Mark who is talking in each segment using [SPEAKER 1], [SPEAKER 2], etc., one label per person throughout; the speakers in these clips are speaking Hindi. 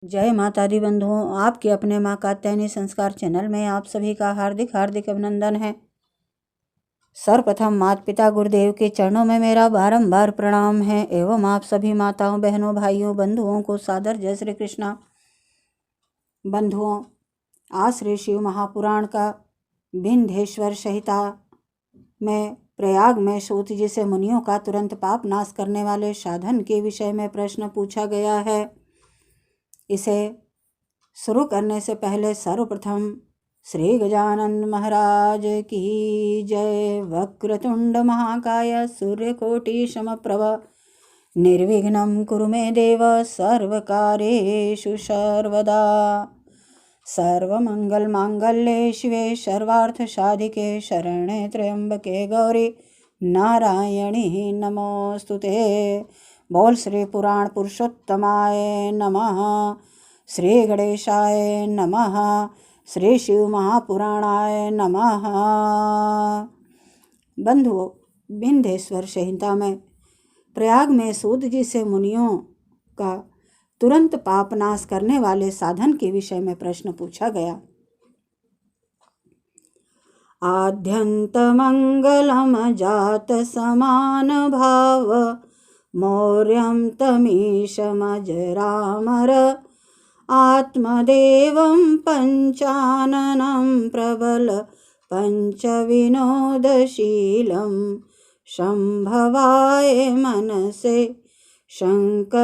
[SPEAKER 1] जय माता दी बंधुओं, आपके अपने माँ कात्यायनी संस्कार चैनल में आप सभी का हार्दिक हार्दिक अभिनंदन है। सर्वप्रथम माता पिता गुरुदेव के चरणों में मेरा बारंबार प्रणाम है एवं आप सभी माताओं बहनों भाइयों बंधुओं को सादर जय श्री कृष्णा। बंधुओं, आज श्री शिव महापुराण का विंध्येश्वर संहिता में प्रयाग में सूत जी से मुनियों का तुरंत पाप नाश करने वाले साधन के विषय में प्रश्न पूछा गया है। इसे शुरू करने से पहले सर्वप्रथम श्री गजानन महाराज की जय। वक्रतुंड महाकाय सूर्यकोटि समप्रभ निर्विघ्नं कुरु मे देव सर्वकार्येषु सर्वदा। सर्वमंगल मांगल्ये शिवे सर्वार्थ साधिके शरणे त्र्यंबके गौरी नारायणी नमोस्तुते। बोल श्री पुराण पुरुषोत्तमाय नमः, श्री गणेशाय नमः, श्री शिव महापुराणाय नमः। बंधुओं, विंध्येश्वर संहिता में प्रयाग में सूत जी से मुनियों का तुरंत पाप नाश करने वाले साधन के विषय में प्रश्न पूछा गया। आद्यंत मंगलम जात समान भाव मौर्यं तमीशमजरामर आत्मदेवं पंचाननं प्रबल पंचविनोदशीलं शंभवाय मनसे शंकरंबिकेशम्।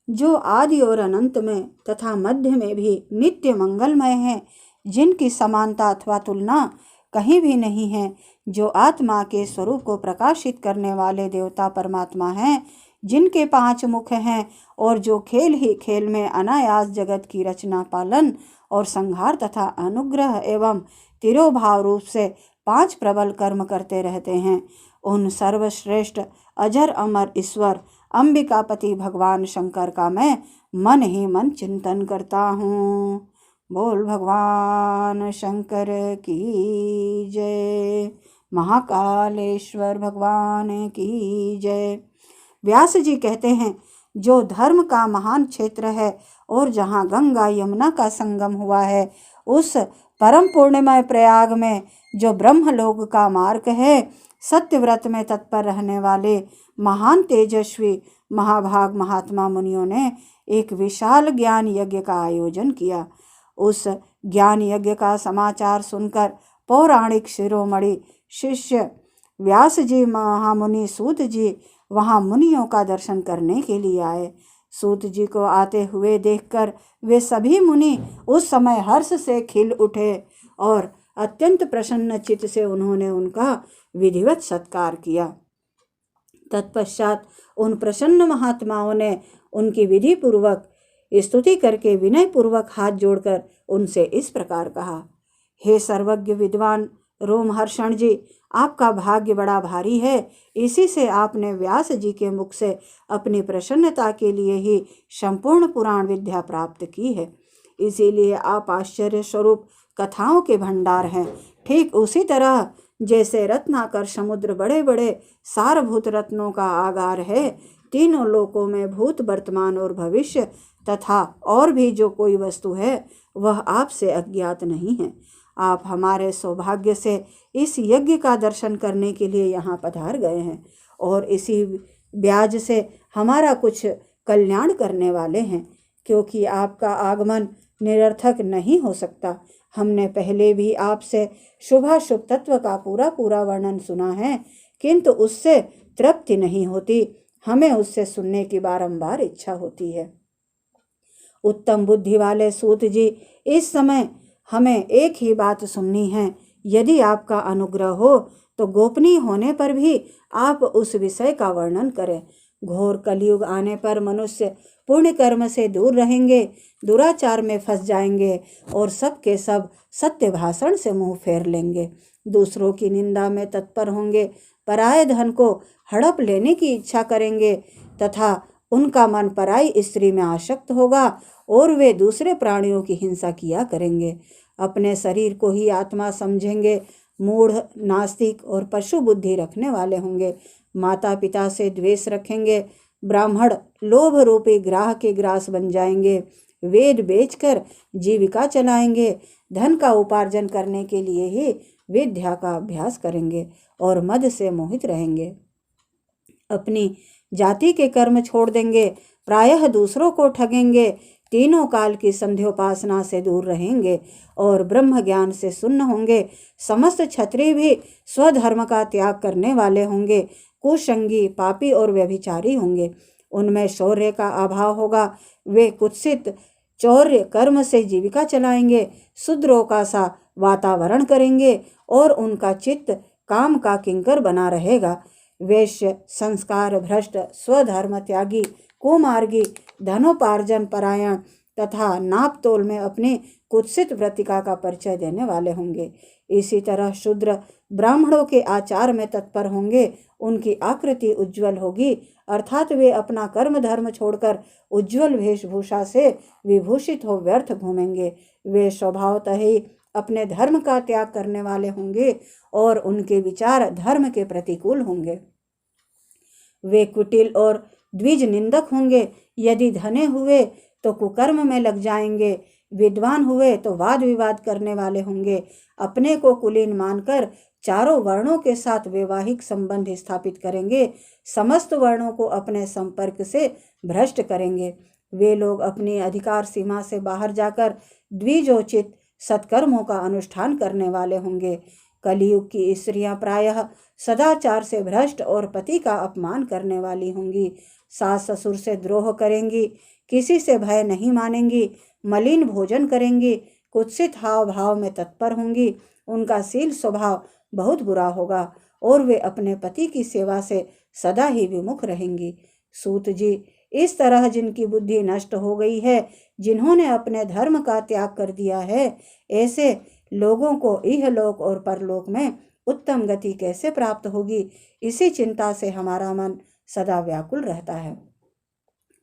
[SPEAKER 1] जो आदि और अनंत में तथा मध्य में भी नित्य मंगलमय है, जिनकी समानता अथवा तुलना कहीं भी नहीं है, जो आत्मा के स्वरूप को प्रकाशित करने वाले देवता परमात्मा हैं, जिनके 5 मुख हैं और जो खेल ही खेल में अनायास जगत की रचना पालन और संहार तथा अनुग्रह एवं तिरोभाव रूप से 5 प्रबल कर्म करते रहते हैं, उन सर्वश्रेष्ठ अजर अमर ईश्वर अंबिकापति भगवान शंकर का मैं मन ही मन चिंतन करता हूँ। बोल भगवान शंकर की जय। महाकालेश्वर भगवान की जय। व्यास जी कहते हैं, जो धर्म का महान क्षेत्र है और जहाँ गंगा यमुना का संगम हुआ है, उस परम पूर्णिमय प्रयाग में जो ब्रह्मलोक का मार्ग है, सत्यव्रत में तत्पर रहने वाले महान तेजस्वी महाभाग महात्मा मुनियों ने एक विशाल ज्ञान यज्ञ का आयोजन किया। उस ज्ञान यज्ञ का समाचार सुनकर पौराणिक शिरोमणि शिष्य व्यास जी महामुनि सूत जी वहां मुनियों का दर्शन करने के लिए आए। सूत जी को आते हुए देखकर वे सभी मुनि उस समय हर्ष से खिल उठे और अत्यंत प्रसन्न चित्त से उन्होंने उनका विधिवत सत्कार किया। तत्पश्चात उन प्रसन्न महात्माओं ने उनकी विधि पूर्वक स्तुति करके विनय पूर्वक हाथ जोड़कर उनसे इस प्रकार कहा, हे सर्वज्ञ विद्वान रोमहर्षण जी, आपका भाग्य बड़ा भारी है। इसी से आपने व्यास जी के मुख से अपनी प्रसन्नता के लिए ही संपूर्ण पुराण विद्या प्राप्त की है। इसीलिए आप आश्चर्य स्वरूप कथाओं के भंडार हैं। ठीक उसी तरह जैसे रत्नाकर समुद्र बड़े बड़े सारभूत रत्नों का आगार है, तीनों लोकों में भूत वर्तमान और भविष्य तथा और भी जो कोई वस्तु है, वह आपसे अज्ञात नहीं है। आप हमारे सौभाग्य से इस यज्ञ का दर्शन करने के लिए यहाँ पधार गए हैं और इसी ब्याज से हमारा कुछ कल्याण करने वाले हैं, क्योंकि आपका आगमन निरर्थक नहीं हो सकता। हमने पहले भी आपसे शुभाशुभ तत्व का पूरा पूरा वर्णन सुना है, किंतु उससे तृप्ति नहीं होती। हमें उससे सुनने की बारंबार इच्छा होती है। उत्तम बुद्धि वाले सूत जी, इस समय हमें एक ही बात सुननी है। यदि आपका अनुग्रह हो तो गोपनीय होने पर भी आप उस विषय का वर्णन करें। घोर कलयुग आने पर मनुष्य पुण्य कर्म से दूर रहेंगे, दुराचार में फंस जाएंगे और सब के सब सत्य भाषण से मुंह फेर लेंगे, दूसरों की निंदा में तत्पर होंगे, पराये धन को हड़प लेने की इच्छा करेंगे तथा उनका मन पराई स्त्री में आसक्त होगा और वे दूसरे प्राणियों की हिंसा किया करेंगे। अपने शरीर को ही आत्मा समझेंगे, मूढ़, नास्तिक और पशु बुद्धि रखने वाले होंगे। माता पिता से द्वेष रखेंगे, ब्राह्मण लोभ रूपी ग्राह के ग्रास बन जाएंगे, वेद बेचकर जीविका चलाएंगे, धन का उपार्जन करने के लिए ही विद्या का अभ्यास करेंगे और मद से मोहित रहेंगे। अपनी जाति के कर्म छोड़ देंगे, प्रायः दूसरों को ठगेंगे, तीनों काल की संध्योपासना से दूर रहेंगे और ब्रह्म ज्ञान से सुन्न होंगे। समस्त क्षत्रिय भी स्वधर्म का त्याग करने वाले होंगे, कुसंगी, पापी और व्यभिचारी होंगे। उनमें शौर्य का अभाव होगा, वे कुत्सित चौर्य कर्म से जीविका चलाएंगे, शूद्रों का सा वातावरण करेंगे और उनका चित्त काम का किंकर बना रहेगा। वैश्य, संस्कार भ्रष्ट, स्वधर्म त्यागी, कुमार्गी, धनोपार्जन परायण तथा नाप तोल में अपनी कुत्सित वृत्तिका का परिचय देने वाले होंगे। इसी तरह शूद्र ब्राह्मणों के आचार में तत्पर होंगे, उनकी आकृति उज्जवल होगी, अर्थात वे अपना कर्म धर्म छोड़कर उज्जवल वेशभूषा से विभूषित हो व्यर्थ घूमेंगे। वे स्वभावतः ही अपने धर्म का त्याग करने वाले होंगे और उनके विचार धर्म के प्रतिकूल होंगे। वे कुटिल और द्विज निंदक होंगे, यदि धने हुए तो कुकर्म में लग जाएंगे, विद्वान हुए तो वाद विवाद करने वाले होंगे, अपने को कुलीन मानकर चारों वर्णों के साथ वैवाहिक संबंध स्थापित करेंगे, समस्त वर्णों को अपने संपर्क से भ्रष्ट करेंगे। वे लोग अपनी अधिकार सीमा से बाहर जाकर द्विजोचित सत्कर्मों का अनुष्ठान करने वाले होंगे। कलियुग की स्त्रियां प्रायः सदाचार से भ्रष्ट और पति का अपमान करने वाली होंगी, सास ससुर से द्रोह करेंगी, किसी से भय नहीं मानेंगी, मलिन भोजन करेंगी, कुत्सित हाव भाव में तत्पर होंगी, उनका शील स्वभाव बहुत बुरा होगा और वे अपने पति की सेवा से सदा ही विमुख रहेंगी। सूत जी, इस तरह जिनकी बुद्धि नष्ट हो गई है, जिन्होंने अपने धर्म का त्याग कर दिया है, ऐसे लोगों को इहलोक और परलोक में उत्तम गति कैसे प्राप्त होगी, इसी चिंता से हमारा मन सदा व्याकुल रहता है।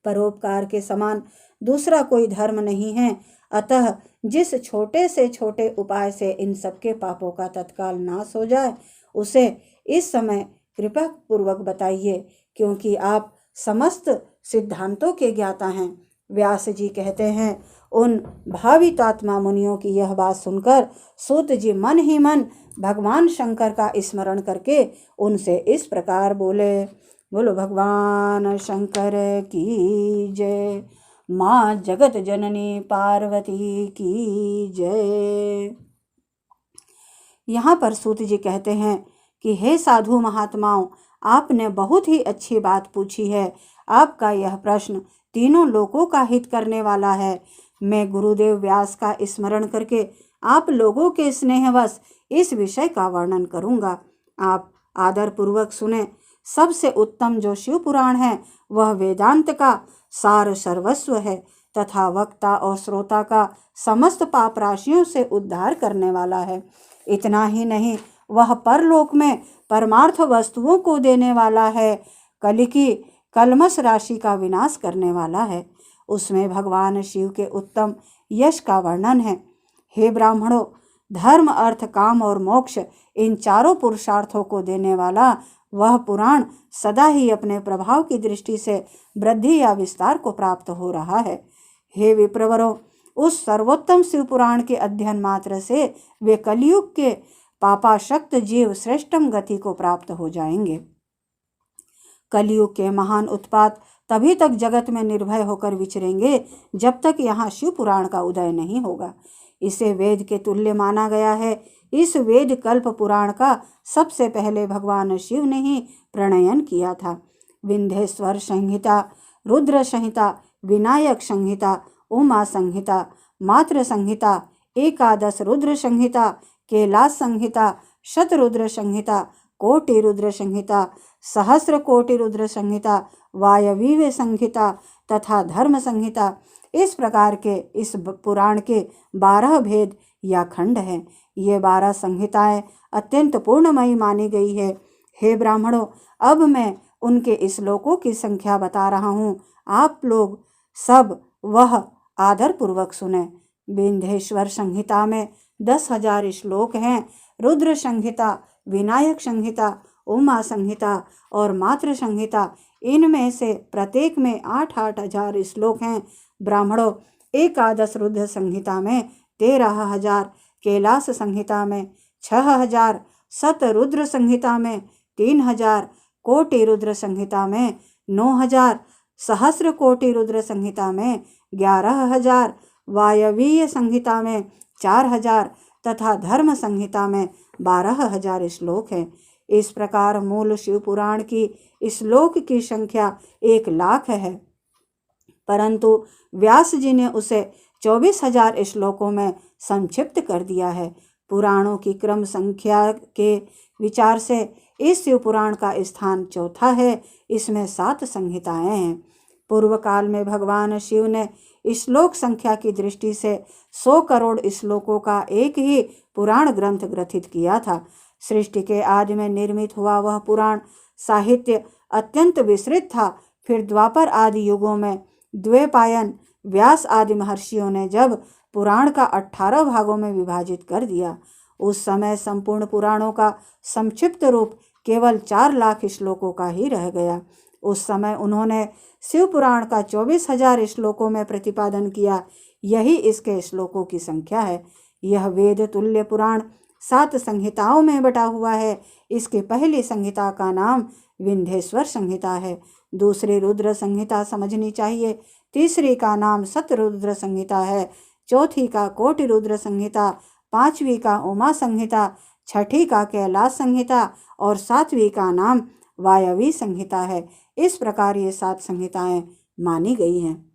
[SPEAKER 1] परोपकार के समान दूसरा कोई धर्म नहीं है, अतः जिस छोटे से छोटे उपाय से इन सबके पापों का तत्काल नाश हो जाए, उसे इस समय कृपा पूर्वक बताइए, क्योंकि आप समस्त सिद्धांतों के ज्ञाता हैं। व्यास जी कहते हैं, उन भावितात्मा मुनियों की यह बात सुनकर सूत जी मन ही मन भगवान शंकर का स्मरण करके उनसे इस प्रकार बोले। बोलो भगवान शंकर की जय, माँ जगत जननी पार्वती की जय। यहाँ पर सूत जी कहते हैं कि हे साधु महात्माओं, आपने बहुत ही अच्छी बात पूछी है। आपका यह प्रश्न तीनों लोकों का हित करने वाला है। मैं गुरुदेव व्यास का स्मरण करके आप लोगों के स्नेहवश इस विषय का वर्णन करूंगा। आप आदर पूर्वक सुने। सबसे उत्तम जो शिव पुराण है वह वेदांत का सार सर्वस्व है तथा वक्ता और श्रोता का समस्त पाप राशियों से उद्धार करने वाला है। इतना ही नहीं, वह परलोक में परमार्थ वस्तुओं को देने वाला है, कलि की कलमश राशि का विनाश करने वाला है। उसमें भगवान शिव के उत्तम यश का वर्णन है। हे ब्राह्मणों, धर्म अर्थ काम और मोक्ष इन चारों पुरुषार्थों को देने वाला वह पुराण सदा ही अपने प्रभाव की दृष्टि से वृद्धि या विस्तार को प्राप्त हो रहा है। हे विप्रवरों, उस सर्वोत्तम शिव पुराण के अध्ययन मात्र से वे कलयुग के पापाशक्त जीव श्रेष्ठम गति को प्राप्त हो जाएंगे। कलयुग के महान उत्पात तभी तक जगत में निर्भय होकर विचरेंगे जब तक यहाँ शिव पुराण का उदय नहीं होगा। इसे वेद के तुल्य माना गया है। इस वेद कल्प पुराण का सबसे पहले भगवान शिव ने ही प्रणयन किया था। विंध्येश्वर संहिता, रुद्र संहिता, विनायक संहिता, उमा संहिता, मात्र संहिता, एकादश रुद्र संहिता, कैलाश संहिता, शतरुद्र संहिता, कोटि रुद्र संहिता, सहस्र कोटि रुद्र संहिता, वायवीय संहिता तथा धर्म संहिता, इस प्रकार के इस पुराण के 12 भेद या खंड हैं। ये 12 संहिताएं अत्यंत पूर्णमयी मानी गई है। हे ब्राह्मणों, अब मैं उनके श्लोकों की संख्या बता रहा हूँ। आप लोग सब वह आदर पूर्वक सुने। विंध्येश्वर संहिता में 10,000 श्लोक हैं। रुद्र संहिता, विनायक संहिता, उमा संहिता और मातृ संहिता, इनमें से प्रत्येक में 8-8 हजार श्लोक हैं। ब्राह्मणों, एकादश रुद्र संहिता में 13,000, कैलाश संहिता में 6,000, शतरुद्र संहिता में 3,000, कोटि रुद्र संहिता में 9,000, सहस्र कोटि रुद्र संहिता में 11,000, वायवीय संहिता में 4,000 तथा धर्म संहिता में 12,000 श्लोक हैं। इस प्रकार मूल शिव पुराण की श्लोक की संख्या 1,00,000 है, परंतु व्यास जी ने उसे 24,000 श्लोकों में संक्षिप्त कर दिया है। पुराणों की क्रम संख्या के विचार से इस शिव पुराण का स्थान चौथा है। इसमें 7 संहिताएं हैं। पूर्व काल में भगवान शिव ने श्लोक संख्या की दृष्टि से 100 करोड़ श्लोकों का एक ही पुराण ग्रंथ ग्रथित किया था। सृष्टि के आदि में निर्मित हुआ वह पुराण साहित्य अत्यंत विस्तृत था। फिर द्वापर आदि युगों में द्वैपायन, व्यास आदि महर्षियों ने जब पुराण का 18 भागों में विभाजित कर दिया, उस समय संपूर्ण पुराणों का संक्षिप्त रूप केवल 4,00,000 श्लोकों का ही रह गया। उस समय उन्होंने शिव पुराण का 24,000 श्लोकों में प्रतिपादन किया। यही इसके श्लोकों की संख्या है। यह वेद तुल्य पुराण 7 संहिताओं में बटा हुआ है। इसकी पहली संहिता का नाम विंध्येश्वर संहिता है, दूसरी रुद्र संहिता समझनी चाहिए, तीसरी का नाम शतरुद्र संहिता है, चौथी का कोटि रुद्र संहिता, पांचवी का उमा संहिता, छठी का कैलाश संहिता और सातवीं का नाम वायवी संहिता है। इस प्रकार ये 7 संहिताएं मानी गई हैं।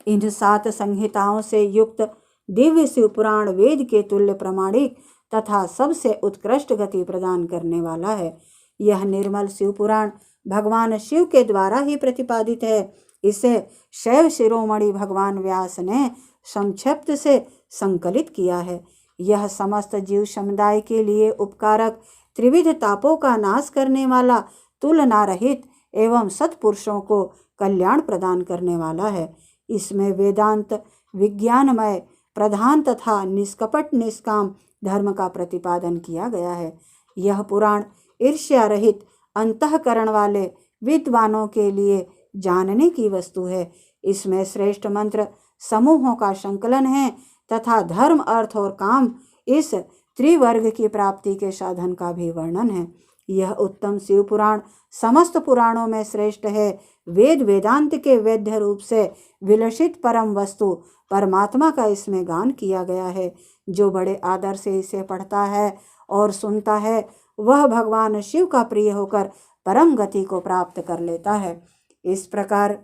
[SPEAKER 1] इन 7 संहिताओं से युक्त दिव्य शिव पुराण वेद के तुल्य प्रमाणिक तथा सबसे उत्कृष्ट गति प्रदान करने वाला है। यह निर्मल शिव पुराण भगवान शिव के द्वारा ही प्रतिपादित है। इसे शैव शिरोमणि भगवान व्यास ने संक्षिप्त से संकलित किया है। यह समस्त जीव समुदाय के लिए उपकारक, त्रिविध तापों का नाश करने वाला, तुलना रहित एवं सत्पुरुषों को कल्याण प्रदान करने वाला है। इसमें वेदांत, विज्ञानमय, प्रधान तथा निष्कपट निष्काम धर्म का प्रतिपादन किया गया है। यह पुराण ईर्ष्या रहित, अंतःकरण वाले विद्वानों के लिए जानने की वस्तु है। इसमें श्रेष्ठ मंत्र समूहों का संकलन है तथा धर्म, अर्थ और काम, इस त्रिवर्ग की प्राप्ति के साधन का भी वर्णन है। यह उत्तम शिव पुराण समस्त पुराणों में श्रेष्ठ है। वेद वेदांत के वैद्य रूप से विलसित परम वस्तु परमात्मा का इसमें गान किया गया है। जो बड़े आदर से इसे पढ़ता है और सुनता है, वह भगवान शिव का प्रिय होकर परम गति को प्राप्त कर लेता है। इस प्रकार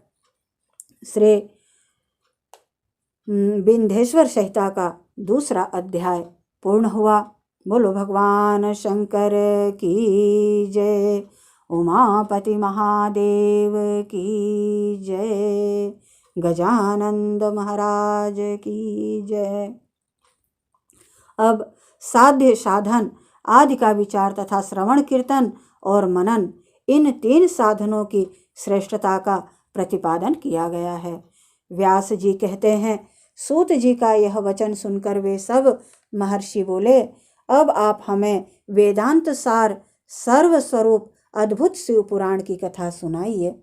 [SPEAKER 1] श्री विंध्येश्वर संहिता का दूसरा अध्याय पूर्ण हुआ। बोलो भगवान शंकर की जय, उमापति महादेव की जय, गजानंद महाराज की जय। अब साध्य, साधन आदि का विचार तथा श्रवण, कीर्तन और मनन, इन 3 साधनों की श्रेष्ठता का प्रतिपादन किया गया है। व्यास जी कहते हैं, सूत जी का यह वचन सुनकर वे सब महर्षि बोले, अब आप हमें वेदांत सार, सर्वस्वरूप अद्भुत शिव पुराण की कथा सुनाइए।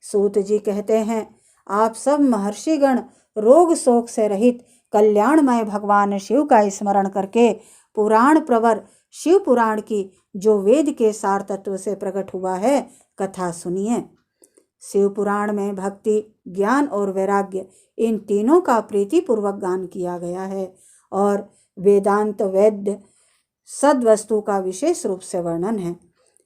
[SPEAKER 1] सूत जी कहते हैं, आप सब महर्षिगण रोग शोक से रहित कल्याणमय भगवान शिव का स्मरण करके पुराण प्रवर शिव पुराण की, जो वेद के सार तत्व से प्रकट हुआ है, कथा सुनिए। शिव पुराण में भक्ति, ज्ञान और वैराग्य, इन तीनों का प्रीतिपूर्वक गान किया गया है और वेदांत, वैद्य, सद्वस्तु का विशेष रूप से वर्णन है।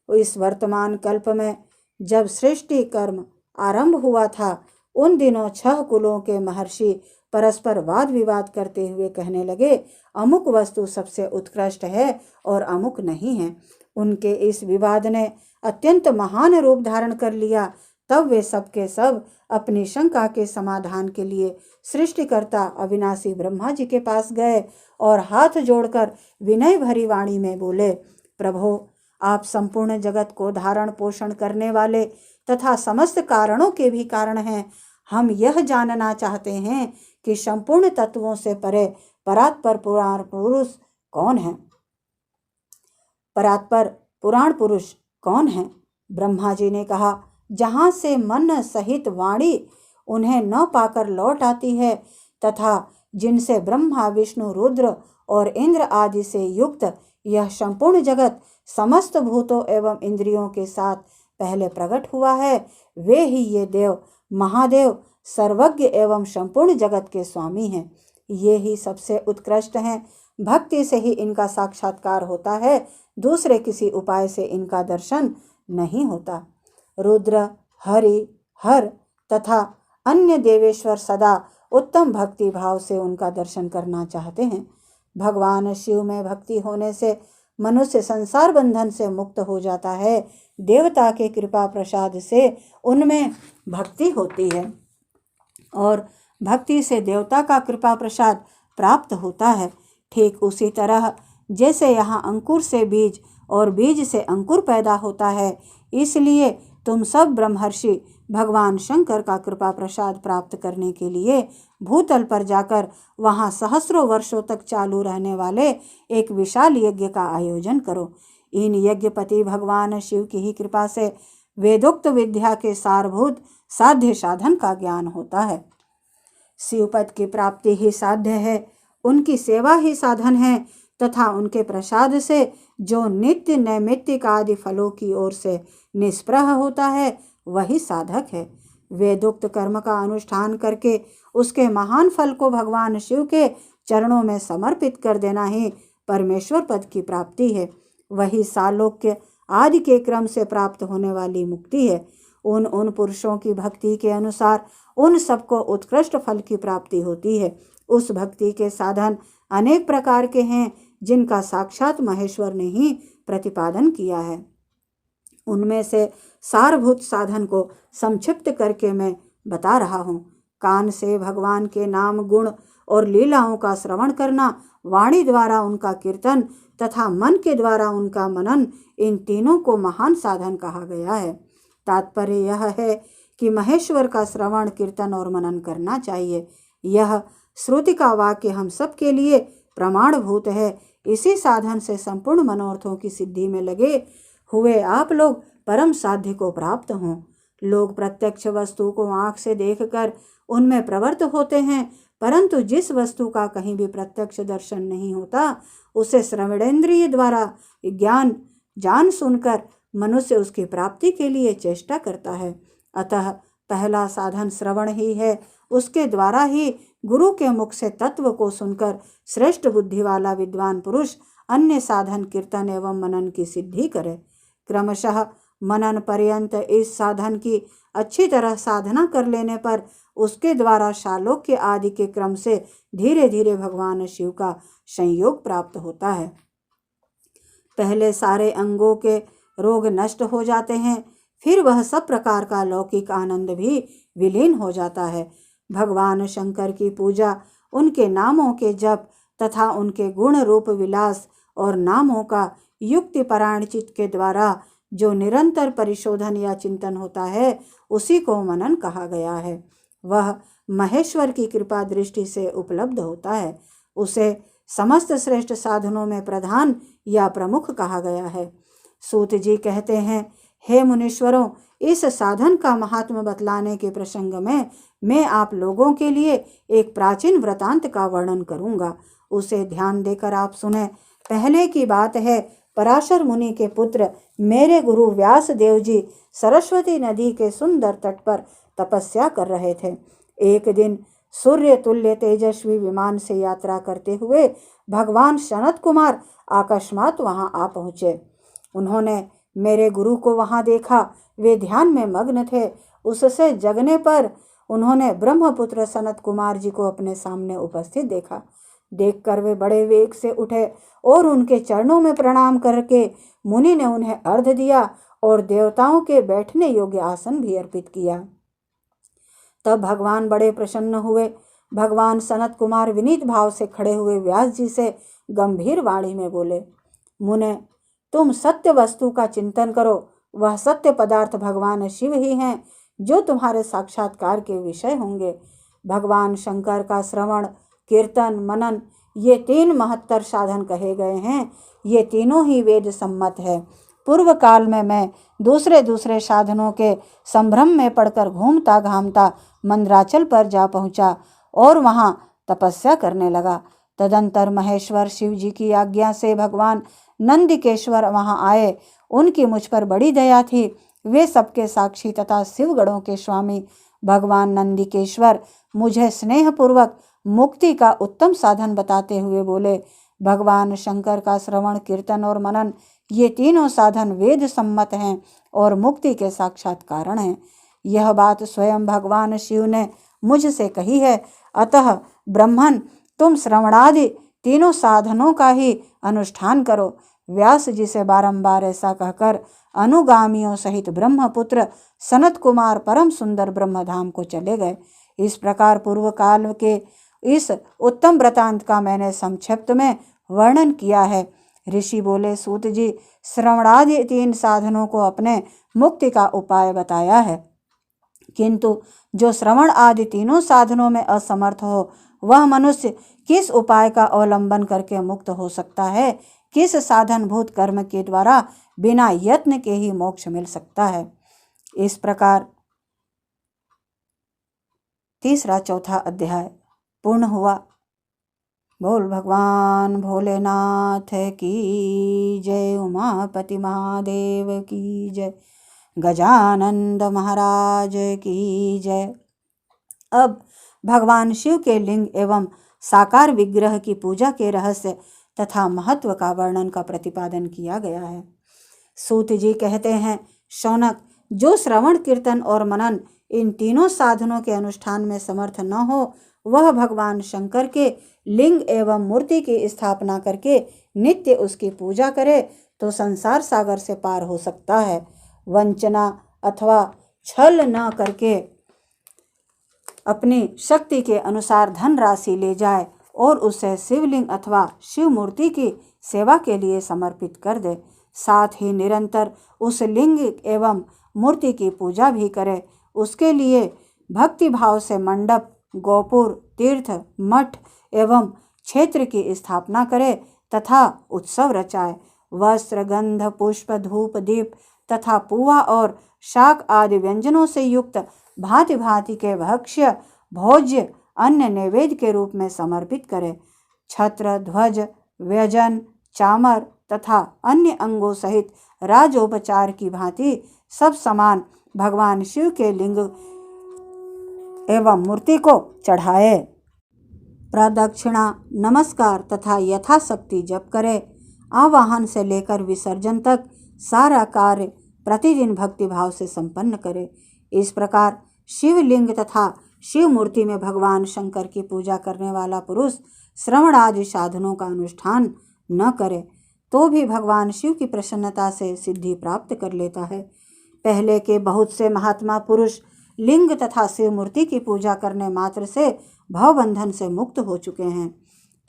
[SPEAKER 1] इस वर्तमान कल्प में जब सृष्टि कर्म आरंभ हुआ था, उन दिनों 6 कुलों के महर्षि परस्पर वाद विवाद करते हुए कहने लगे, अमुक वस्तु सबसे उत्कृष्ट है और अमुक नहीं है। उनके इस विवाद ने अत्यंत महान रूप धारण कर लिया। तब वे सब के सब अपनी शंका के समाधान के लिए सृष्टिकर्ता अविनाशी ब्रह्मा जी के पास गए और हाथ जोड़कर विनय भरी वाणी में बोले, प्रभो, आप संपूर्ण जगत को धारण पोषण करने वाले तथा समस्त कारणों के भी कारण हैं। हम यह जानना चाहते हैं कि संपूर्ण तत्वों से परे परात्पर पुराण पुरुष कौन है। परात्पर पुराण पुरुष कौन हैं? ब्रह्मा जी ने कहा, जहाँ से मन सहित वाणी उन्हें न पाकर लौट आती है तथा जिनसे ब्रह्मा विष्णु रुद्र और इंद्र आदि से युक्त यह संपूर्ण जगत समस्त भूतों एवं इंद्रियों के साथ पहले प्रकट हुआ है, वे ही ये देव महादेव सर्वज्ञ एवं संपूर्ण जगत के स्वामी हैं। ये ही सबसे उत्कृष्ट हैं। भक्ति से ही इनका साक्षात्कार होता है, दूसरे किसी उपाय से इनका दर्शन नहीं होता। रुद्र, हरि, हर तथा अन्य देवेश्वर सदा उत्तम भक्ति भाव से उनका दर्शन करना चाहते हैं। भगवान शिव में भक्ति होने से मनुष्य संसार बंधन से मुक्त हो जाता है। देवता के कृपा प्रसाद से उनमें भक्ति होती है और भक्ति से देवता का कृपा प्रसाद प्राप्त होता है। ठीक उसी तरह जैसे यहाँ अंकुर से बीज और बीज से अंकुर पैदा होता है, इसलिए तुम सब ब्रह्मर्षि भगवान शंकर का कृपा प्रसाद प्राप्त करने के लिए भूतल पर जाकर वहाँ सहस्रों वर्षों तक चालू रहने वाले एक विशाल यज्ञ का आयोजन करो। इन यज्ञपति भगवान शिव की ही कृपा से वेदोक्त विद्या के सारभूत साध्य साधन का ज्ञान होता है। शिवपद की प्राप्ति ही साध्य है, उनकी सेवा ही साधन है तथा उनके प्रसाद से जो नित्य नैमित्तिक आदि फलों की ओर से निष्प्रह होता है वही साधक है। वेदोक्त कर्म का अनुष्ठान करके उसके महान फल को भगवान शिव के चरणों में समर्पित कर देना ही परमेश्वर पद की प्राप्ति है। वही सालोक्य आदि के क्रम से प्राप्त होने वाली मुक्ति है। उन पुरुषों की भक्ति के अनुसार उन सबको उत्कृष्ट फल की प्राप्ति होती है। उस भक्ति के साधन अनेक प्रकार के हैं जिनका साक्षात महेश्वर ने ही प्रतिपादन किया है। उनमें से सारभूत साधन को संक्षिप्त करके मैं बता रहा हूँ। कान से भगवान के नाम गुण और लीलाओं का श्रवण करना, वाणी द्वारा उनका कीर्तन तथा मन के द्वारा उनका मनन, इन तीनों को महान साधन कहा गया है। तात्पर्य यह है कि महेश्वर का श्रवण कीर्तन और मनन करना चाहिए। यह श्रुति का वाक्य हम सब के लिए प्रमाणभूत है। इसी साधन से संपूर्ण मनोरथों की सिद्धि में लगे हुए आप लोग परम साध्य को प्राप्त हों। लोग प्रत्यक्ष वस्तु को आँख से देखकर उनमें प्रवृत्त होते हैं, परंतु जिस वस्तु का कहीं भी प्रत्यक्ष दर्शन नहीं होता उसे श्रवणेन्द्रिय द्वारा ज्ञान जान सुनकर मनुष्य उसकी प्राप्ति के लिए चेष्टा करता है। अतः पहला साधन श्रवण ही है। उसके द्वारा ही गुरु के मुख से तत्व को सुनकर श्रेष्ठ बुद्धि वाला विद्वान पुरुष अन्य साधन कीर्तन एवं मनन की सिद्धि करे। क्रमशः मनन पर्यंत इस साधन की अच्छी तरह साधना कर लेने पर उसके द्वारा शालोक्य आदि के क्रम से धीरे धीरे भगवान शिव का संयोग प्राप्त होता है। पहले सारे अंगों के रोग नष्ट हो जाते हैं, फिर वह सब प्रकार का लौकिक आनंद भी विलीन हो जाता है। भगवान शंकर की पूजा, उनके नामों के जप तथा उनके गुण रूप विलास और नामों का युक्ति परायण चित्त के द्वारा जो निरंतर परिशोधन या चिंतन होता है उसी को मनन कहा गया है। वह महेश्वर की कृपा दृष्टि से उपलब्ध होता है। उसे समस्त श्रेष्ठ साधनों में प्रधान या प्रमुख कहा गया है। सूत जी कहते हैं, हे मुनीश्वरों, इस साधन का महात्म बतलाने के प्रसंग में मैं आप लोगों के लिए एक प्राचीन वृतांत का वर्णन करूंगा। उसे ध्यान देकर आप सुने। पहले की बात है, पराशर मुनि के पुत्र मेरे गुरु व्यास देव जी सरस्वती नदी के सुंदर तट पर तपस्या कर रहे थे। एक दिन सूर्य तुल्य तेजस्वी विमान से यात्रा करते हुए भगवान सनत कुमार अकस्मात वहां आ पहुंचे। उन्होंने मेरे गुरु को वहां देखा। वे ध्यान में मग्न थे। उससे जगने पर उन्होंने ब्रह्मपुत्र सनत कुमार जी को अपने सामने उपस्थित देखा। देखकर वे बड़े वेग से उठे और उनके चरणों में प्रणाम करके मुनि ने उन्हें अर्घ्य दिया और देवताओं के बैठने योग्य आसन भी अर्पित किया। तब भगवान बड़े प्रसन्न हुए। भगवान सनत कुमार विनीत भाव से खड़े हुए व्यास जी से गंभीर वाणी में बोले, मुने, तुम सत्य वस्तु का चिंतन करो। वह सत्य पदार्थ भगवान शिव ही हैं जो तुम्हारे साक्षात्कार के विषय होंगे। भगवान शंकर का श्रवण, कीर्तन, मनन, ये तीन महत्तर साधन कहे गए हैं। ये तीनों ही वेद सम्मत है। पूर्व काल में मैं दूसरे दूसरे साधनों के संभ्रम में पड़कर घूमता घामता मंदराचल पर जा पहुंचा और वहां तपस्या करने लगा। तदंतर महेश्वर शिव जी की आज्ञा से भगवान नंदिकेश्वर वहां आए। उनकी मुझ पर बड़ी दया थी। वे सबके साक्षी तथा शिवगणों के स्वामी भगवान नंदिकेश्वर मुझे स्नेहपूर्वक मुक्ति का उत्तम साधन बताते हुए बोले, भगवान शंकर का श्रवण, कीर्तन और मनन, ये तीनों साधन वेद सम्मत हैं और मुक्ति के साक्षात कारण हैं। यह बात स्वयं भगवान शिव ने मुझसे कही है। अतः ब्रह्मन, तुम श्रवणादि तीनों साधनों का ही अनुष्ठान करो। व्यास जी से बारंबार ऐसा कहकर अनुगामियों सहित ब्रह्मपुत्र सनत कुमार परम सुंदर ब्रह्मधाम को चले गए। इस प्रकार पूर्व काल के इस उत्तम वृतांत का मैंने संक्षिप्त में वर्णन किया है। ऋषि बोले, सूत जी, श्रवणादि तीन साधनों को अपने मुक्ति का उपाय बताया है, किंतु जो श्रवण आदि तीनों साधनों में असमर्थ हो वह मनुष्य किस उपाय का अवलंबन करके मुक्त हो सकता है? किस साधन भूत कर्म के द्वारा बिना यत्न के ही मोक्ष मिल सकता है? इस प्रकार तीसरा चौथा अध्याय पूर्ण हुआ। बोल भगवान भोलेनाथ की जय, उमापति महादेव की जय, गजानंद महाराज की जय। अब भगवान शिव के लिंग एवं साकार विग्रह की पूजा के रहस्य तथा महत्व का वर्णन का प्रतिपादन किया गया है। सूत जी कहते हैं, शौनक, जो श्रवण, कीर्तन और मनन इन तीनों साधनों के अनुष्ठान में समर्थ न हो वह भगवान शंकर के लिंग एवं मूर्ति की स्थापना करके नित्य उसकी पूजा करे तो संसार सागर से पार हो सकता है। वंचना अथवा छल न करके अपनी शक्ति के अनुसार धन राशि ले जाए और उसे शिवलिंग अथवा शिव मूर्ति की सेवा के लिए समर्पित कर दे। साथ ही निरंतर उस लिंग एवं मूर्ति की पूजा भी करे। उसके लिए भक्ति भाव से मंडप, गोपुर, तीर्थ, मठ एवं क्षेत्र की स्थापना करे तथा उत्सव रचाए। वस्त्र, गंध, पुष्प, धूप, दीप तथा पुआ और शाक आदि व्यंजनों से युक्त भांति भांति के भक्ष्य भोज्य अन्य नैवेद्य के रूप में समर्पित करे। छत्र, ध्वज, व्यजन, चामर तथा अन्य अंगों सहित राजोपचार की भांति सब समान भगवान शिव के लिंग एवं मूर्ति को चढ़ाए। प्रदक्षिणा, नमस्कार तथा यथाशक्ति जप करे। आवाहन से लेकर विसर्जन तक सारा कार्य प्रतिदिन भक्तिभाव से संपन्न करे। इस प्रकार शिवलिंग तथा शिव मूर्ति में भगवान शंकर की पूजा करने वाला पुरुष श्रवण आदि साधनों का अनुष्ठान न करे तो भी भगवान शिव की प्रसन्नता से सिद्धि प्राप्त कर लेता है। पहले के बहुत से महात्मा पुरुष लिंग तथा शिव मूर्ति की पूजा करने मात्र से भवबंधन से मुक्त हो चुके हैं।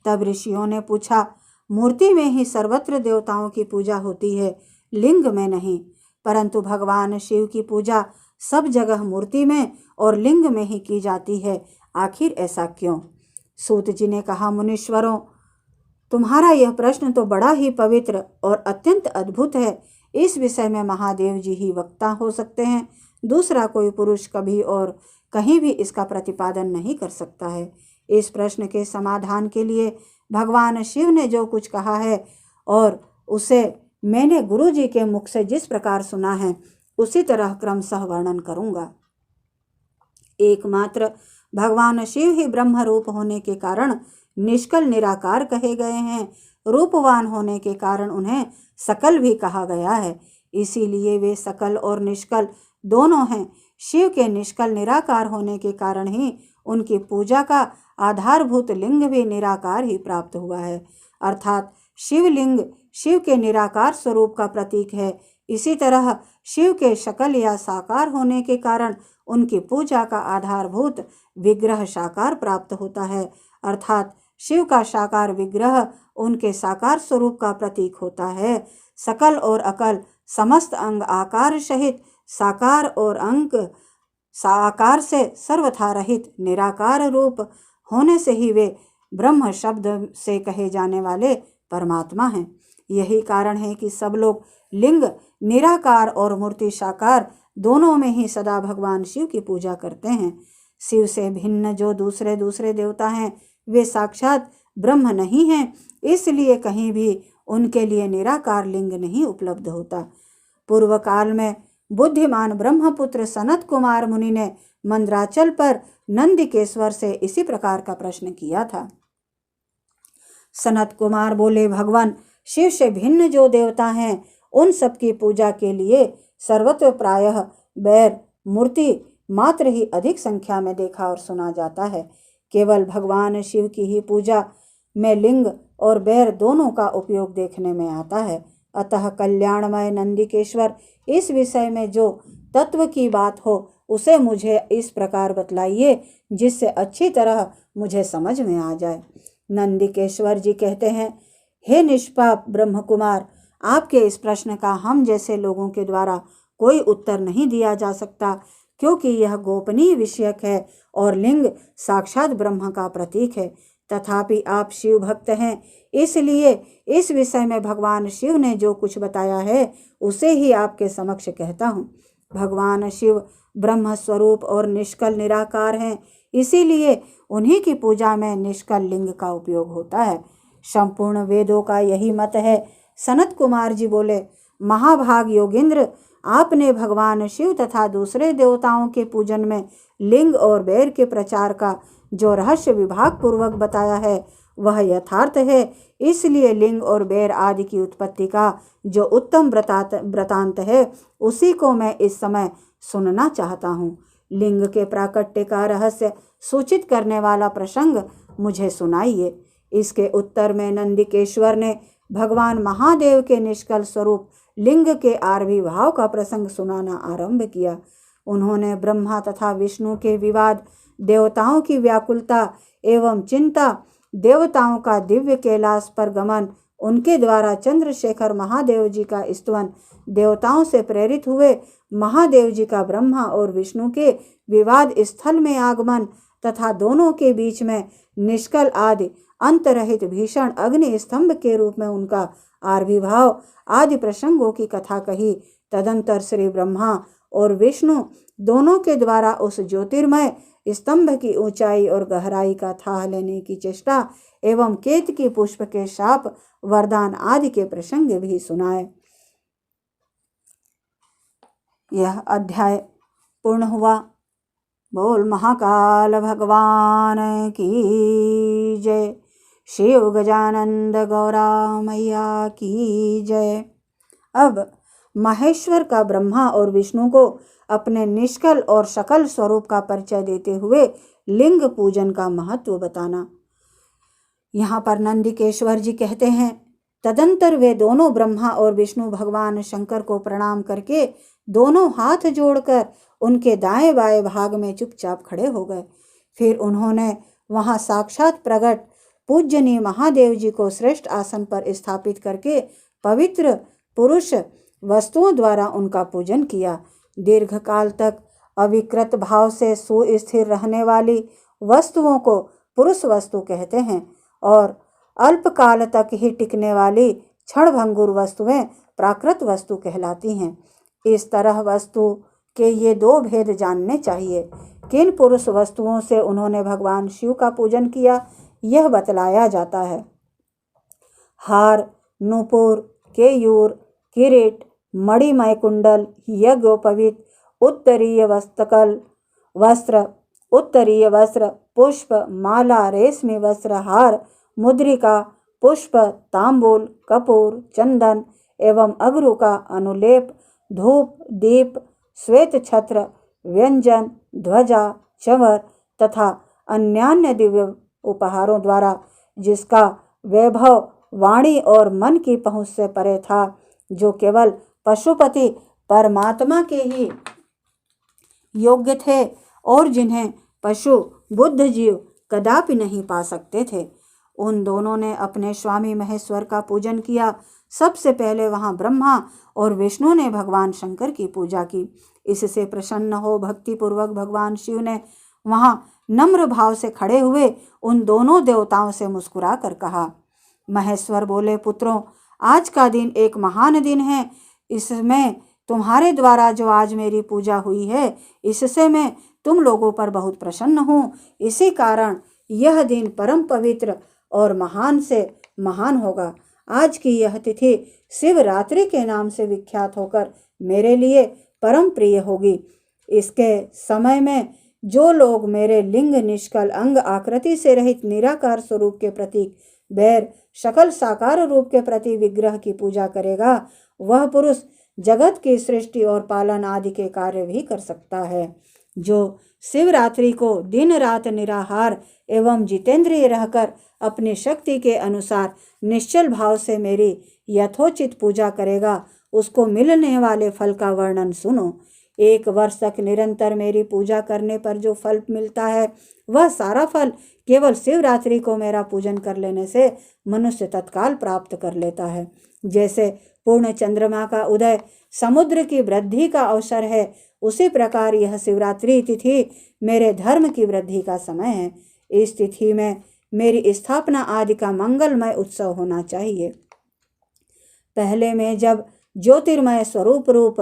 [SPEAKER 1] तब ऋषियों ने पूछा, मूर्ति में ही सर्वत्र देवताओं की पूजा होती है, लिंग में नहीं, परंतु भगवान शिव की पूजा सब जगह मूर्ति में और लिंग में ही की जाती है, आखिर ऐसा क्यों? सूत जी ने कहा, मुनीश्वरों, तुम्हारा यह प्रश्न तो बड़ा ही पवित्र और अत्यंत अद्भुत है। इस विषय में महादेव जी ही वक्ता हो सकते हैं। दूसरा कोई पुरुष कभी और कहीं भी इसका प्रतिपादन नहीं कर सकता है। इस प्रश्न के समाधान के लिए भगवान शिव ने जो कुछ कहा है और उसे मैंने गुरु जी के मुख से जिस प्रकार सुना है उसी तरह क्रमशः वर्णन करूंगा। एकमात्र भगवान शिव ही ब्रह्म रूप होने के कारण निष्कल निराकार कहे गए हैं। रूपवान होने के कारण उन्हें सकल भी कहा गया है, इसीलिए वे सकल और निष्कल दोनों हैं। शिव के निष्कल निराकार होने के कारण ही उनकी पूजा का आधारभूत लिंग भी निराकार ही प्राप्त हुआ है, अर्थात शिवलिंग शिव के निराकार स्वरूप का प्रतीक है। इसी तरह शिव के शकल या साकार होने के कारण उनकी पूजा का आधारभूत विग्रह साकार प्राप्त होता है, अर्थात शिव का साकार विग्रह उनके साकार स्वरूप का प्रतीक होता है। सकल और अकल समस्त अंग आकार सहित साकार और अंक साकार से सर्वथा रहित निराकार रूप होने से ही वे ब्रह्म शब्द से कहे जाने वाले परमात्मा हैं। यही कारण है कि सब लोग लिंग निराकार और मूर्ति साकार दोनों में ही सदा भगवान शिव की पूजा करते हैं। शिव से भिन्न जो दूसरे दूसरे देवता हैं वे साक्षात ब्रह्म नहीं हैं, इसलिए कहीं भी उनके लिए निराकार लिंग नहीं उपलब्ध होता। पूर्व काल में बुद्धिमान ब्रह्मपुत्र सनत कुमार मुनि ने मंद्राचल पर नंदिकेश्वर से इसी प्रकार का प्रश्न किया था। सनत कुमार बोले, भगवान शिव से भिन्न जो देवता हैं उन सब की पूजा के लिए सर्वत्र प्रायः बैर मूर्ति मात्र ही अधिक संख्या में देखा और सुना जाता है। केवल भगवान शिव की ही पूजा में लिंग और बैर दोनों का उपयोग देखने में आता है। अतः कल्याणमय नंदिकेश्वर, इस विषय में जो तत्व की बात हो उसे मुझे इस प्रकार बतलाइए जिससे अच्छी तरह मुझे समझ में आ जाए। नंदिकेश्वर जी कहते हैं, हे निष्पाप ब्रह्म कुमार, आपके इस प्रश्न का हम जैसे लोगों के द्वारा कोई उत्तर नहीं दिया जा सकता, क्योंकि यह गोपनीय विषयक है और लिंग साक्षात ब्रह्म का प्रतीक है। तथापि आप शिव भक्त हैं, इसलिए इस विषय में भगवान शिव ने जो कुछ बताया है उसे ही आपके समक्ष कहता हूँ। भगवान शिव ब्रह्म स्वरूप और निष्कल निराकार हैं, इसीलिए उन्हीं की पूजा में निष्कल लिंग का उपयोग होता है। संपूर्ण वेदों का यही मत है। सनत कुमार जी बोले, महाभाग योगेंद्र, आपने भगवान शिव तथा दूसरे देवताओं के पूजन में लिंग और बैर के प्रचार का जो रहस्य विभाग पूर्वक बताया है वह यथार्थ है। इसलिए लिंग और बैर आदि की उत्पत्ति का जो उत्तम वृतांत है उसी को मैं इस समय सुनना चाहता हूँ। लिंग के प्राकट्य का रहस्य सूचित करने वाला प्रसंग मुझे सुनाइए। इसके उत्तर में नंदिकेश्वर ने भगवान महादेव के निष्कल स्वरूप लिंग के आविर्भाव का प्रसंग सुनाना आरंभ किया। उन्होंने ब्रह्मा तथा विष्णु के विवाद, देवताओं की व्याकुलता एवं चिंता, देवताओं का दिव्य कैलाश पर गमन, उनके द्वारा चंद्रशेखर महादेव जी का स्तवन, देवताओं से प्रेरित हुए महादेव जी का ब्रह्मा और विष्णु के विवाद स्थल में आगमन तथा दोनों के बीच में निष्कल आदि अंतरहित भीषण अग्नि स्तंभ के रूप में उनका आविर्भाव आदि प्रसंगों की कथा कही। तदंतर श्री ब्रह्मा और विष्णु दोनों के द्वारा उस ज्योतिर्मय स्तंभ की ऊंचाई और गहराई का थाह लेने की चेष्टा एवं केतकी पुष्प के शाप, वरदान आदि के प्रसंग भी सुनाए। यह अध्याय पूर्ण हुआ। बोल महाकाल भगवान की जय। शिव गजानंद गौरा मैया की जय। अब महेश्वर का ब्रह्मा और विष्णु को अपने निष्कल और सकल स्वरूप का परिचय देते हुए लिंग पूजन का महत्व बताना। यहाँ पर नंदिकेश्वर जी कहते हैं, तदंतर वे दोनों ब्रह्मा और विष्णु भगवान शंकर को प्रणाम करके दोनों हाथ जोड़कर उनके दाएं बाएं भाग में चुपचाप खड़े हो गए। फिर उन्होंने वहां साक्षात प्रकट पूज्यनीय महादेव जी को श्रेष्ठ आसन पर स्थापित करके पवित्र पुरुष वस्तुओं द्वारा उनका पूजन किया। दीर्घकाल तक अविकृत भाव से सुस्थिर रहने वाली वस्तुओं को पुरुष वस्तु कहते हैं और अल्पकाल तक ही टिकने वाली क्षणभंगुर वस्तुएं प्राकृत वस्तु कहलाती हैं। इस तरह वस्तु के ये दो भेद जानने चाहिए। किन पुरुष वस्तुओं से उन्होंने भगवान शिव का पूजन किया यह बतलाया जाता है। हार, नूपुर, केयूर, किरीट, मणिमय कुंडल, यज्ञोपवीत, उत्तरीय वस्त्र, पुष्प, माला, रेशमी वस्त्र, हार, मुद्रिका, पुष्प, तांबूल, कपूर, चंदन एवं अगरू का अनुलेप, धूप, दीप, श्वेत छत्र, व्यंजन, ध्वजा, चंवर तथा अन्यान्य दिव्य उपहारों द्वारा जिसका वैभव वाणी और मन की पहुँच से परे था, जो केवल पशुपति परमात्मा के ही योग्य थे और जिन्हें पशु बुद्ध जीव कदापि नहीं पा सकते थे, उन दोनों ने अपने स्वामी महेश्वर का पूजन किया। सबसे पहले वहां ब्रह्मा और विष्णु ने भगवान शंकर की पूजा की। इससे प्रसन्न हो भक्तिपूर्वक भगवान शिव ने वहां नम्र भाव से खड़े हुए उन दोनों देवताओं से मुस्कुरा कर कहा। महेश्वर बोले, पुत्रों, आज का दिन एक महान दिन है। इसमें तुम्हारे द्वारा जो आज मेरी पूजा हुई है, इससे मैं तुम लोगों पर बहुत प्रसन्न हूँ। इसी कारण यह दिन परम पवित्र और महान से महान होगा। आज की यह तिथि शिवरात्रि के नाम से विख्यात होकर मेरे लिए परम प्रिय होगी। इसके समय में जो लोग मेरे लिंग, निष्कल, अंग आकृति से रहित निराकार स्वरूप के प्रतीक बैर, सकल साकार रूप के प्रति विग्रह की पूजा करेगा, वह पुरुष जगत की सृष्टि और पालन आदि के कार्य भी कर सकता है। जो शिवरात्रि को दिन रात निराहार एवं जितेंद्रिय रहकर अपनी शक्ति के अनुसार निश्चल भाव से मेरी यथोचित पूजा करेगा, उसको मिलने वाले फल का वर्णन सुनो। 1 वर्ष तक निरंतर मेरी पूजा करने पर जो फल मिलता है, वह सारा फल केवल शिवरात्रि को मेरा पूजन कर लेने से मनुष्य तत्काल प्राप्त कर लेता है। जैसे पूर्ण चंद्रमा का उदय समुद्र की वृद्धि का अवसर है, उसी प्रकार यह शिवरात्रि तिथि मेरे धर्म की वृद्धि का समय है। इस तिथि में मेरी स्थापना आदि का मंगलमय उत्सव होना चाहिए। पहले में जब ज्योतिर्मय स्वरूप रूप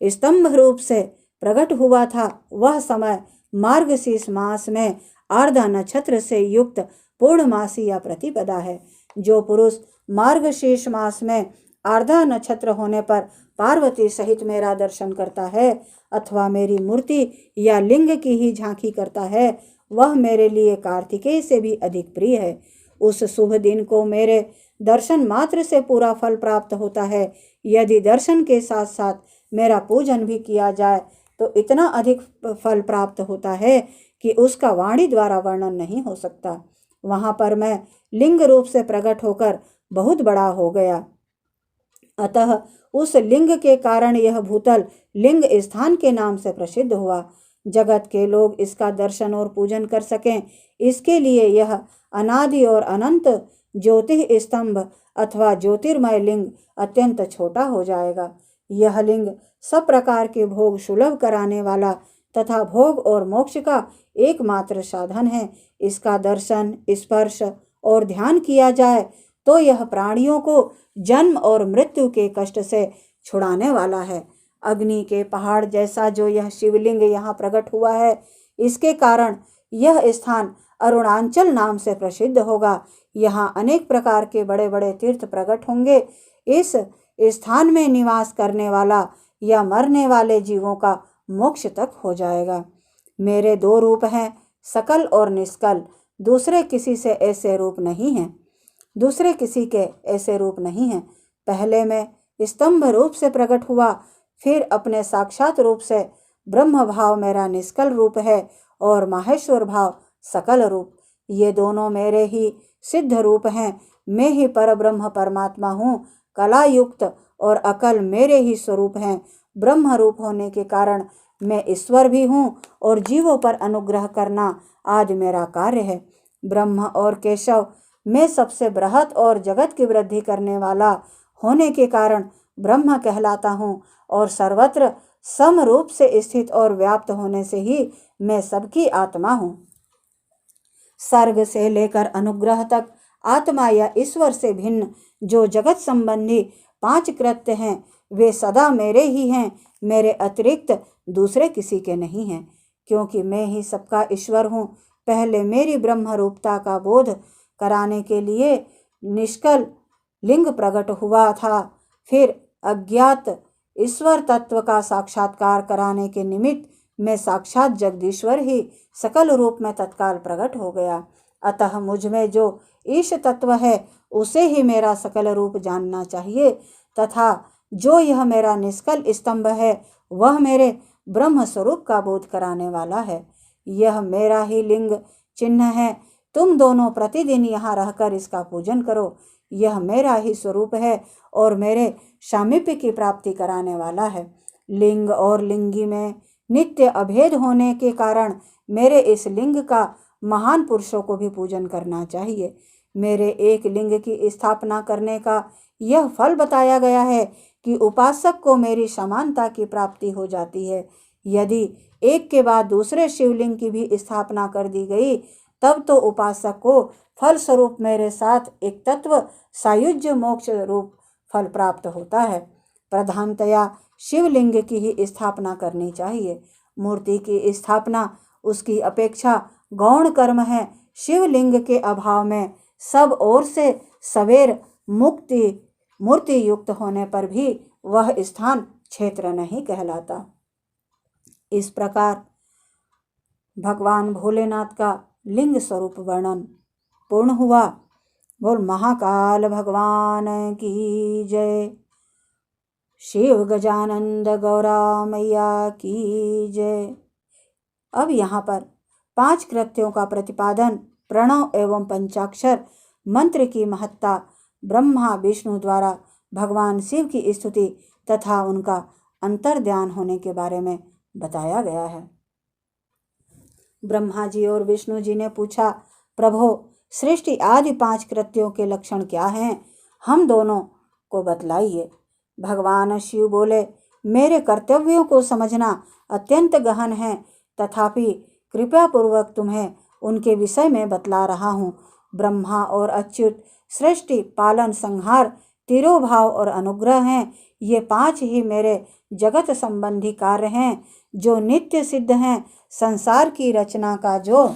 [SPEAKER 1] स्तंभ रूप से प्रकट हुआ था, वह समय मार्गशीर्ष मास में आर्द्रा नक्षत्र से युक्त पूर्णमासी या प्रतिपदा है। जो पुरुष मार्गशीर्ष मास में आर्द्रा नक्षत्र होने पर पार्वती सहित मेरा दर्शन करता है अथवा मेरी मूर्ति या लिंग की ही झांकी करता है, वह मेरे लिए कार्तिकेय से भी अधिक प्रिय है। उस शुभ दिन को मेरे दर्शन मात्र से पूरा फल प्राप्त होता है। यदि दर्शन के साथ साथ मेरा पूजन भी किया जाए तो इतना अधिक फल प्राप्त होता है कि उसका वाणी द्वारा वर्णन नहीं हो सकता। वहां पर मैं लिंग रूप से प्रकट होकर बहुत बड़ा हो गया, अतः उस लिंग के कारण यह भूतल लिंग स्थान के नाम से प्रसिद्ध हुआ। जगत के लोग इसका दर्शन और पूजन कर सकें, इसके लिए यह अनादि और अनंत ज्योति स्तंभ अथवा ज्योतिर्मय लिंग अत्यंत छोटा हो जाएगा। यह लिंग सब प्रकार के भोग सुलभ कराने वाला तथा भोग और मोक्ष का एकमात्र साधन है। इसका दर्शन, स्पर्श और ध्यान किया जाए तो यह प्राणियों को जन्म और मृत्यु के कष्ट से छुड़ाने वाला है। अग्नि के पहाड़ जैसा जो यह शिवलिंग यहाँ प्रकट हुआ है, इसके कारण यह स्थान अरुणाचल नाम से प्रसिद्ध होगा। यहाँ अनेक प्रकार के बड़े बड़े तीर्थ प्रकट होंगे। इस स्थान में निवास करने वाला या मरने वाले जीवों का मोक्ष तक हो जाएगा। मेरे 2 रूप हैं, सकल और निष्कल। दूसरे किसी के ऐसे रूप नहीं हैं। पहले मैं स्तंभ रूप से प्रकट हुआ, फिर अपने साक्षात रूप से ब्रह्म भाव मेरा निष्कल रूप है और माहेश्वर भाव सकल रूप। ये दोनों मेरे ही सिद्ध रूप हैं। मैं ही पर ब्रह्म परमात्मा हूँ। कला युक्त और अकल मेरे ही स्वरूप हैं। ब्रह्म रूप होने के कारण मैं ईश्वर भी हूँ और जीवों पर अनुग्रह करना आज मेरा कार्य है। ब्रह्म और केशव मैं सबसे बृहत और जगत की वृद्धि करने वाला होने के कारण ब्रह्म कहलाता हूँ और सर्वत्र समरूप से स्थित और व्याप्त होने से ही मैं सबकी आत्मा हूँ। सर्ग से लेकर अनुग्रह तक आत्मा या ईश्वर से भिन्न जो जगत संबंधी 5 कृत्य हैं, वे सदा मेरे ही हैं। मेरे अतिरिक्त दूसरे किसी के नहीं हैं, क्योंकि मैं ही सबका ईश्वर हूँ। पहले मेरी ब्रह्म रूपता का बोध कराने के लिए निष्कल लिंग प्रकट हुआ था, फिर अज्ञात ईश्वर तत्व का साक्षात्कार कराने के निमित्त मैं साक्षात जगदीश्वर ही सकल रूप में तत्काल प्रकट हो गया। अतः मुझ में जो ईश तत्व है उसे ही मेरा सकल रूप जानना चाहिए, तथा जो यह मेरा निष्कल स्तंभ है वह मेरे ब्रह्म स्वरूप का बोध कराने वाला है। यह मेरा ही लिंग चिन्ह है। तुम दोनों प्रतिदिन यहाँ रहकर इसका पूजन करो। यह मेरा ही स्वरूप है और मेरे सामीप्य की प्राप्ति कराने वाला है। लिंग और लिंगी में नित्य अभेद होने के कारण मेरे इस लिंग का महान पुरुषों को भी पूजन करना चाहिए। मेरे एक लिंग की स्थापना करने का यह फल बताया गया है कि उपासक को मेरी समानता की प्राप्ति हो जाती है। यदि एक के बाद दूसरे शिवलिंग की भी स्थापना कर दी गई, तब तो उपासक को फल स्वरूप मेरे साथ एक तत्व सायुज्य मोक्ष रूप फल प्राप्त होता है। प्रधानतया शिवलिंग की ही स्थापना करनी चाहिए। मूर्ति की स्थापना उसकी अपेक्षा गौण कर्म है। शिवलिंग के अभाव में सब ओर से सवेर मूर्ति युक्त होने पर भी वह स्थान क्षेत्र नहीं कहलाता। इस प्रकार भगवान भोलेनाथ का लिंग स्वरूप वर्णन पूर्ण हुआ। बोल महाकाल भगवान की जय। शिव गजानंद गौरा मैया की जय। अब यहाँ पर 5 कृत्यों का प्रतिपादन, प्रणव एवं पंचाक्षर मंत्र की महत्ता, ब्रह्मा विष्णु द्वारा भगवान शिव की स्तुति तथा उनका अंतर्ध्यान होने के बारे में बताया गया है। ब्रह्मा जी और विष्णु जी ने पूछा, प्रभो, सृष्टि आदि 5 कृत्यों के लक्षण क्या हैं? हम दोनों को बतलाइए। भगवान शिव बोले, मेरे कर्तव्यों को समझना अत्यंत गहन है, तथापि कृपया पूर्वक तुम्हें उनके विषय में बतला रहा हूँ। ब्रह्मा और अच्युत सृष्टि, पालन, संहार, तिरोभाव और अनुग्रह हैं। ये 5 ही मेरे जगत संबंधी कार्य हैं जो नित्य सिद्ध हैं। संसार की रचना का जो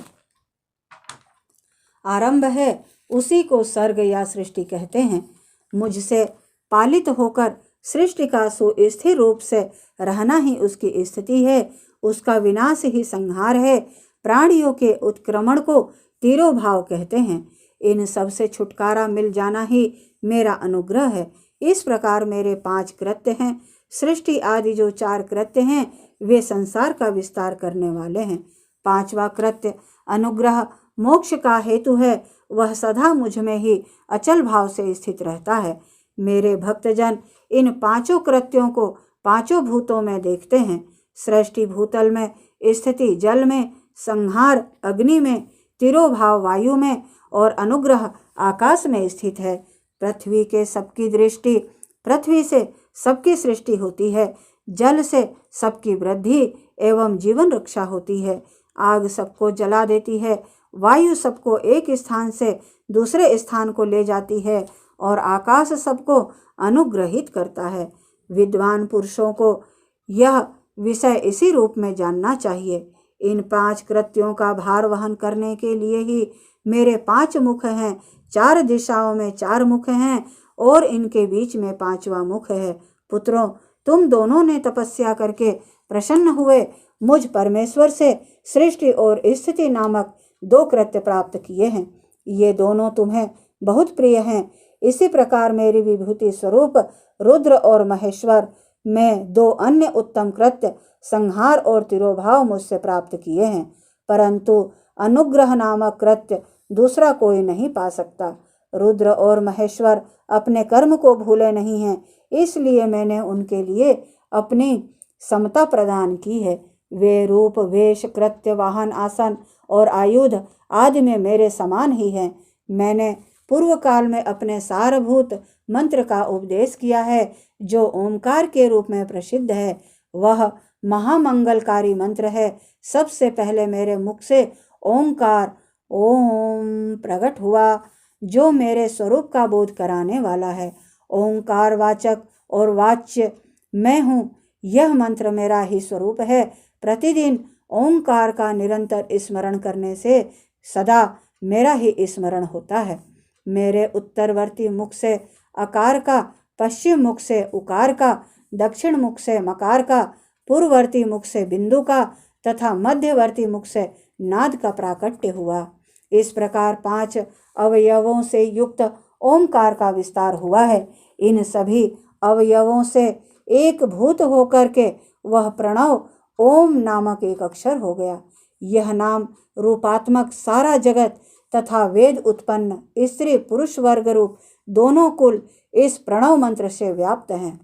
[SPEAKER 1] आरंभ है उसी को सर्ग या सृष्टि कहते हैं। मुझसे पालित होकर सृष्टि का सुस्थिर रूप से रहना ही उसकी स्थिति है। उसका विनाश ही संहार है। प्राणियों के उत्क्रमण को तिरोभाव कहते हैं। इन सब से छुटकारा मिल जाना ही मेरा अनुग्रह है। इस प्रकार मेरे 5 कृत्य हैं। सृष्टि आदि जो 4 कृत्य हैं वे संसार का विस्तार करने वाले हैं। 5वां कृत्य अनुग्रह मोक्ष का हेतु है। वह सदा मुझ में ही अचल भाव से स्थित रहता है। मेरे भक्तजन इन 5 कृत्यों को 5 भूतों में देखते हैं। सृष्टि भूतल में, स्थिति जल में, संहार अग्नि में, तिरोभाव वायु में और अनुग्रह आकाश में स्थित है। पृथ्वी के सबकी दृष्टि, पृथ्वी से सबकी सृष्टि होती है। जल से सबकी वृद्धि एवं जीवन रक्षा होती है। आग सबको जला देती है। वायु सबको एक स्थान से दूसरे स्थान को ले जाती है और आकाश सबको अनुग्रहित करता है। विद्वान पुरुषों को यह विषय इसी रूप में जानना चाहिए। इन 5 कृत्यों का भार वहन करने के लिए ही मेरे 5 मुख हैं। 4 दिशाओं में 4 मुख हैं और इनके बीच में 5वां मुख है। पुत्रों, तुम दोनों ने तपस्या करके प्रसन्न हुए मुझ परमेश्वर से सृष्टि और स्थिति नामक 2 कृत्य प्राप्त किए हैं। ये दोनों तुम्हें बहुत प्रिय हैं। इसी प्रकार मेरी विभूति स्वरूप रुद्र और महेश्वर में 2 अन्य उत्तम कृत्य, संहार और तिरोभाव मुझसे प्राप्त किए हैं। परंतु अनुग्रह नामक कृत्य दूसरा कोई नहीं पा सकता। रुद्र और महेश्वर अपने कर्म को भूले नहीं हैं, इसलिए मैंने उनके लिए अपनी समता प्रदान की है। वे रूप, वेश, कृत्य, वाहन, आसन और आयुध आदि में मेरे समान ही हैं। मैंने पूर्व काल में अपने सारभूत मंत्र का उपदेश किया है जो ओंकार के रूप में प्रसिद्ध है। वह महामंगलकारी मंत्र है। सबसे पहले मेरे मुख से ओंकार ओम प्रकट हुआ जो मेरे स्वरूप का बोध कराने वाला है। ओंकार वाचक और वाच्य मैं हूँ। यह मंत्र मेरा ही स्वरूप है। प्रतिदिन ओंकार का निरंतर स्मरण करने से सदा मेरा ही स्मरण होता है। मेरे उत्तरवर्ती मुख से अकार का, पश्चिम मुख से उकार का, दक्षिण मुख से मकार का, पूर्ववर्ती मुख से बिंदु का तथा मध्यवर्ती मुख से नाद का प्राकट्य हुआ। इस प्रकार 5 अवयवों से युक्त ओंकार का विस्तार हुआ है। इन सभी अवयवों से एक भूत होकर के वह प्रणव ओम नामक एक अक्षर हो गया। यह नाम रूपात्मक सारा जगत तथा वेद उत्पन्न स्त्री पुरुष वर्ग रूप दोनों कुल इस प्रणव मंत्र से व्याप्त हैं।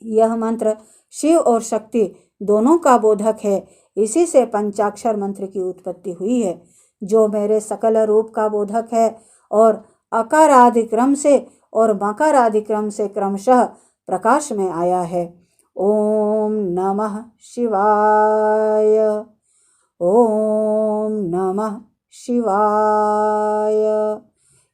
[SPEAKER 1] यह मंत्र शिव और शक्ति दोनों का बोधक है। इसी से पंचाक्षर मंत्र की उत्पत्ति हुई है जो मेरे सकल रूप का बोधक है और अकारादि क्रम से और मकारादि क्रम से क्रमशः प्रकाश में आया है। ओम नमः शिवाय। ओम नमः शिवाय।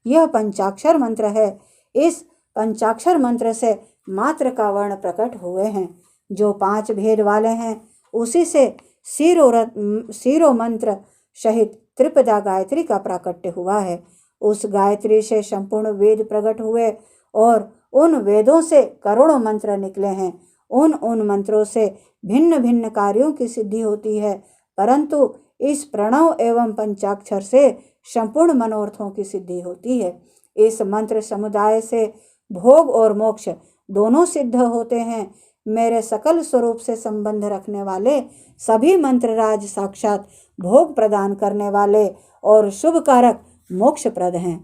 [SPEAKER 1] यह पंचाक्षर मंत्र है। इस पंचाक्षर मंत्र से मात्र का वर्ण प्रकट हुए हैं। जो 5 भेद वाले हैं उसी से सीरो मंत्र सहित त्रिपदा गायत्री का प्राकट्य हुआ है। उस गायत्री से संपूर्ण वेद प्रकट हुए और उन वेदों से करोड़ों मंत्र निकले हैं। उन मंत्रों से भिन्न भिन्न कार्यों की सिद्धि होती है, परंतु इस प्रणव एवं पंचाक्षर से संपूर्ण मनोरथों की सिद्धि होती है। इस मंत्र समुदाय से भोग और मोक्ष दोनों सिद्ध होते हैं। मेरे सकल स्वरूप से संबंध रखने वाले सभी मंत्रराज साक्षात भोग प्रदान करने वाले और शुभ कारक मोक्ष प्रद हैं।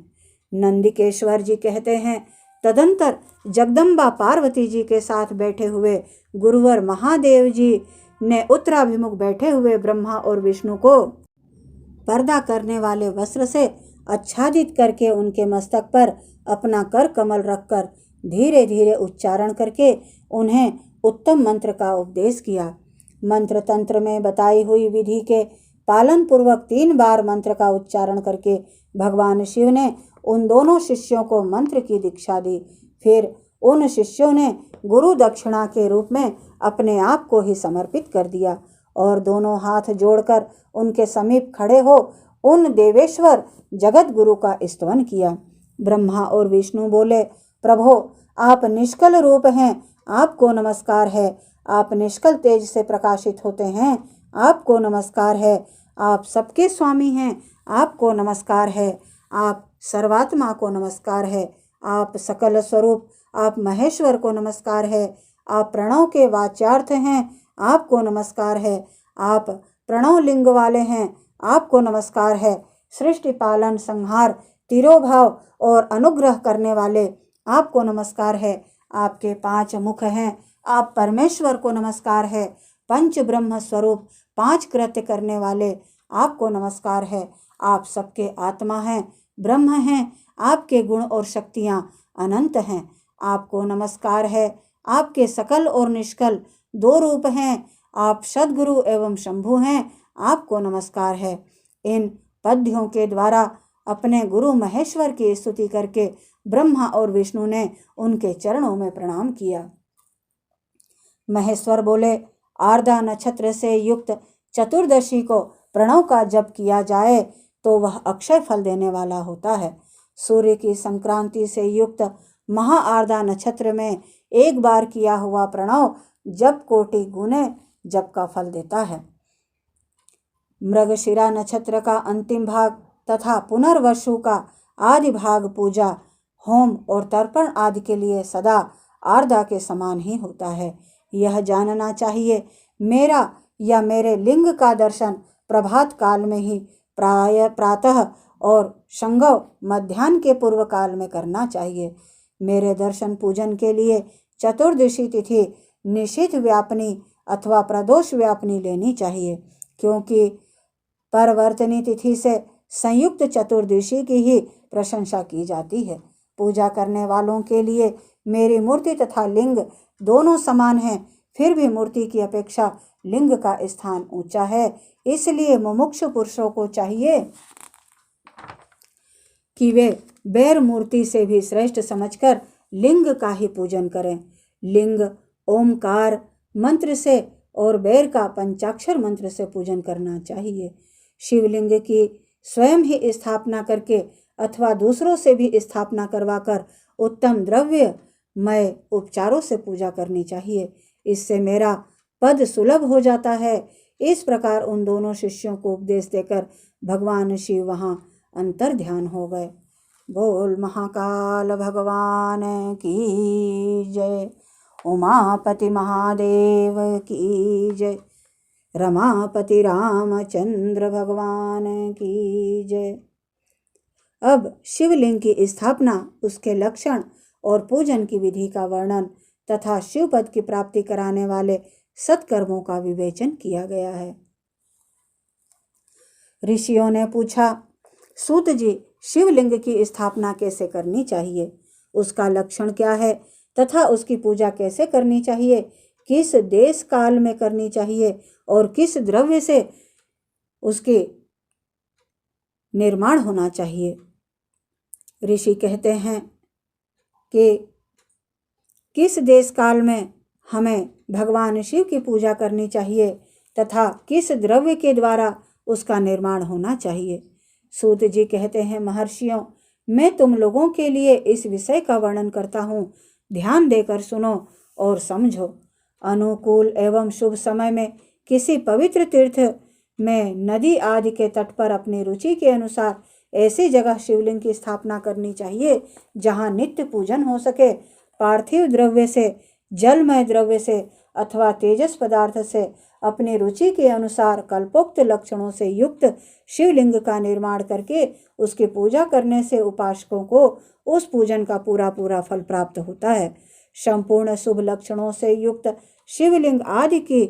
[SPEAKER 1] नंदिकेश्वर जी कहते हैं, तदंतर जगदम्बा पार्वती जी के साथ बैठे हुए गुरुवर महादेव जी ने उत्तराभिमुख बैठे हुए ब्रह्मा और विष्णु को पर्दा करने वाले वस्त्र से आच्छादित करके उनके मस्तक पर अपना कर कमल रखकर धीरे धीरे उच्चारण करके उन्हें उत्तम मंत्र का उपदेश किया। मंत्र तंत्र में बताई हुई विधि के पालन पूर्वक 3 बार मंत्र का उच्चारण करके भगवान शिव ने उन दोनों शिष्यों को मंत्र की दीक्षा दी। फिर उन शिष्यों ने गुरु दक्षिणा के रूप में अपने आप को ही समर्पित कर दिया और दोनों हाथ जोड़कर उनके समीप खड़े हो उन देवेश्वर जगत गुरु का स्तवन किया। ब्रह्मा और विष्णु बोले, प्रभो आप निष्कल रूप हैं, आपको नमस्कार है। आप निष्कल तेज से प्रकाशित होते हैं, आपको नमस्कार है। आप सबके स्वामी हैं, आपको नमस्कार है। आप सर्वात्मा को नमस्कार है। आप सकल स्वरूप, आप महेश्वर को नमस्कार है। आप प्रणव के वाच्यार्थ हैं, आपको नमस्कार है। आप प्रणव लिंग वाले हैं, आपको नमस्कार है। सृष्टि पालन संहार तिरोभाव और अनुग्रह करने वाले, आपको नमस्कार है। आपके 5 मुख हैं, आप परमेश्वर को नमस्कार है। पंच ब्रह्म स्वरूप 5 कृत्य करने वाले, आपको नमस्कार है। आप सबके आत्मा हैं, ब्रह्म हैं। आपके गुण और शक्तियाँ अनंत हैं, आपको नमस्कार है। आपके सकल और निष्कल 2 रूप हैं। आप सद्गुरु एवं शंभु हैं, आपको नमस्कार है। इन पद्यों के द्वारा अपने गुरु महेश्वर की स्तुति करके ब्रह्मा और विष्णु ने उनके चरणों में प्रणाम किया। महेश्वर बोले, आर्द्रा नक्षत्र से युक्त चतुर्दशी को प्रणव का जप किया जाए तो वह अक्षय फल देने वाला होता है। सूर्य की संक्रांति से युक्त महा आर्द्रा नक्षत्र में एक बार किया हुआ प्रणव जप कोटि गुने जप का फल देता है। मृगशिरा नक्षत्र का अंतिम भाग तथा पुनर्वसु का आदि भाग पूजा, होम और तर्पण आदि के लिए सदा आर्द्रा के समान ही होता है। यह जानना चाहिए, मेरा या मेरे लिंग का दर्शन प्रभात काल में ही प्रातः और संगव मध्याह्न के पूर्व काल में करना चाहिए। मेरे दर्शन पूजन के लिए चतुर्दशी तिथि निशिथ व्यापनी अथवा प्रदोष व्यापनी लेनी चाहिए, क्योंकि परवर्तनी तिथि से संयुक्त चतुर्दशी की ही प्रशंसा की जाती है। पूजा करने वालों के लिए मेरी मूर्ति तथा लिंग दोनों समान हैं, फिर भी मूर्ति की अपेक्षा लिंग का स्थान ऊंचा है। इसलिए मुमुक्षु पुरुषों को चाहिए कि वे बैर मूर्ति से भी श्रेष्ठ समझकर लिंग का ही पूजन करें। लिंग ओमकार मंत्र से और बैर का पंचाक्षर मंत्र से पूजन करना चाहिए। शिवलिंग की स्वयं ही स्थापना करके अथवा दूसरों से भी स्थापना करवाकर उत्तम द्रव्यमय उपचारों से पूजा करनी चाहिए। इससे मेरा पद सुलभ हो जाता है। इस प्रकार उन दोनों शिष्यों को उपदेश देकर भगवान शिव वहाँ अंतर ध्यान हो गए। बोल महाकाल भगवान की जय। उमापति महादेव की जय। रमापति रामचंद्र भगवान की जय। अब शिवलिंग की स्थापना, उसके लक्षण और पूजन की विधि का वर्णन तथा शिवपद की प्राप्ति कराने वाले सत्कर्मों का विवेचन किया गया है। ऋषियों ने पूछा, सूत जी, शिवलिंग की स्थापना कैसे करनी चाहिए, उसका लक्षण क्या है तथा उसकी पूजा कैसे करनी चाहिए, किस देश काल में करनी चाहिए और किस द्रव्य से उसके निर्माण होना चाहिए। ऋषि कहते हैं कि किस देश काल में हमें भगवान शिव की पूजा करनी चाहिए तथा किस द्रव्य के द्वारा उसका निर्माण होना चाहिए। सूत जी कहते हैं, महर्षियों, मैं तुम लोगों के लिए इस विषय का वर्णन करता हूँ, ध्यान देकर सुनो और समझो। अनुकूल एवं शुभ समय में किसी पवित्र तीर्थ में, नदी आदि के तट पर अपनी रुचि के अनुसार ऐसी जगह शिवलिंग की स्थापना करनी चाहिए जहाँ नित्य पूजन हो सके। पार्थिव द्रव्य से, जलमय द्रव्य से अथवा तेजस पदार्थ से अपनी रुचि के अनुसार कल्पोक्त लक्षणों से युक्त शिवलिंग का निर्माण करके उसकी पूजा करने से उपासकों को उस पूजन का पूरा पूरा फल प्राप्त होता है। संपूर्ण शुभ लक्षणों से युक्त शिवलिंग आदि की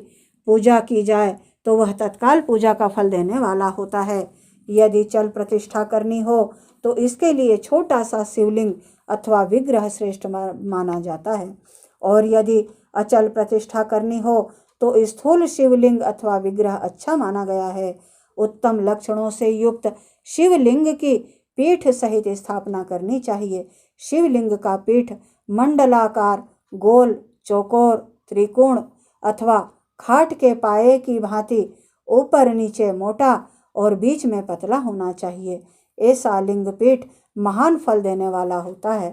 [SPEAKER 1] पूजा की जाए तो वह तत्काल पूजा का फल देने वाला होता है। यदि चल प्रतिष्ठा करनी हो तो इसके लिए छोटा सा शिवलिंग अथवा विग्रह श्रेष्ठ माना जाता है, और यदि अचल प्रतिष्ठा करनी हो तो स्थूल शिवलिंग अथवा विग्रह अच्छा माना गया है। उत्तम लक्षणों से युक्त शिवलिंग की पीठ सहित स्थापना करनी चाहिए। शिवलिंग का पीठ मंडलाकार, गोल, चौकोर, त्रिकोण अथवा खाट के पाए की भांति ऊपर नीचे मोटा और बीच में पतला होना चाहिए। ऐसा लिंग पीठ महान फल देने वाला होता है।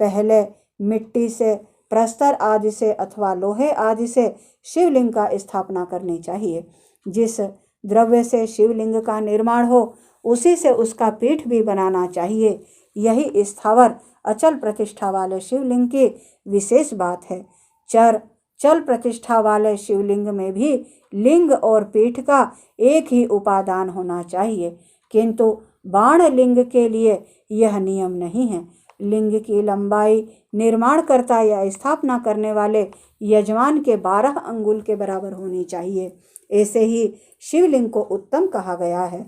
[SPEAKER 1] पहले मिट्टी से, प्रस्तर आदि से अथवा लोहे आदि से शिवलिंग का स्थापना करनी चाहिए। जिस द्रव्य से शिवलिंग का निर्माण हो उसी से उसका पीठ भी बनाना चाहिए। यही स्थावर अचल प्रतिष्ठा वाले शिवलिंग की विशेष बात है। चल प्रतिष्ठा वाले शिवलिंग में भी लिंग और पीठ का एक ही उपादान होना चाहिए, किंतु बाण लिंग के लिए यह नियम नहीं है। लिंग की लंबाई निर्माणकर्ता या स्थापना करने वाले यजमान के 12 अंगुल के बराबर होनी चाहिए। ऐसे ही शिवलिंग को उत्तम कहा गया है।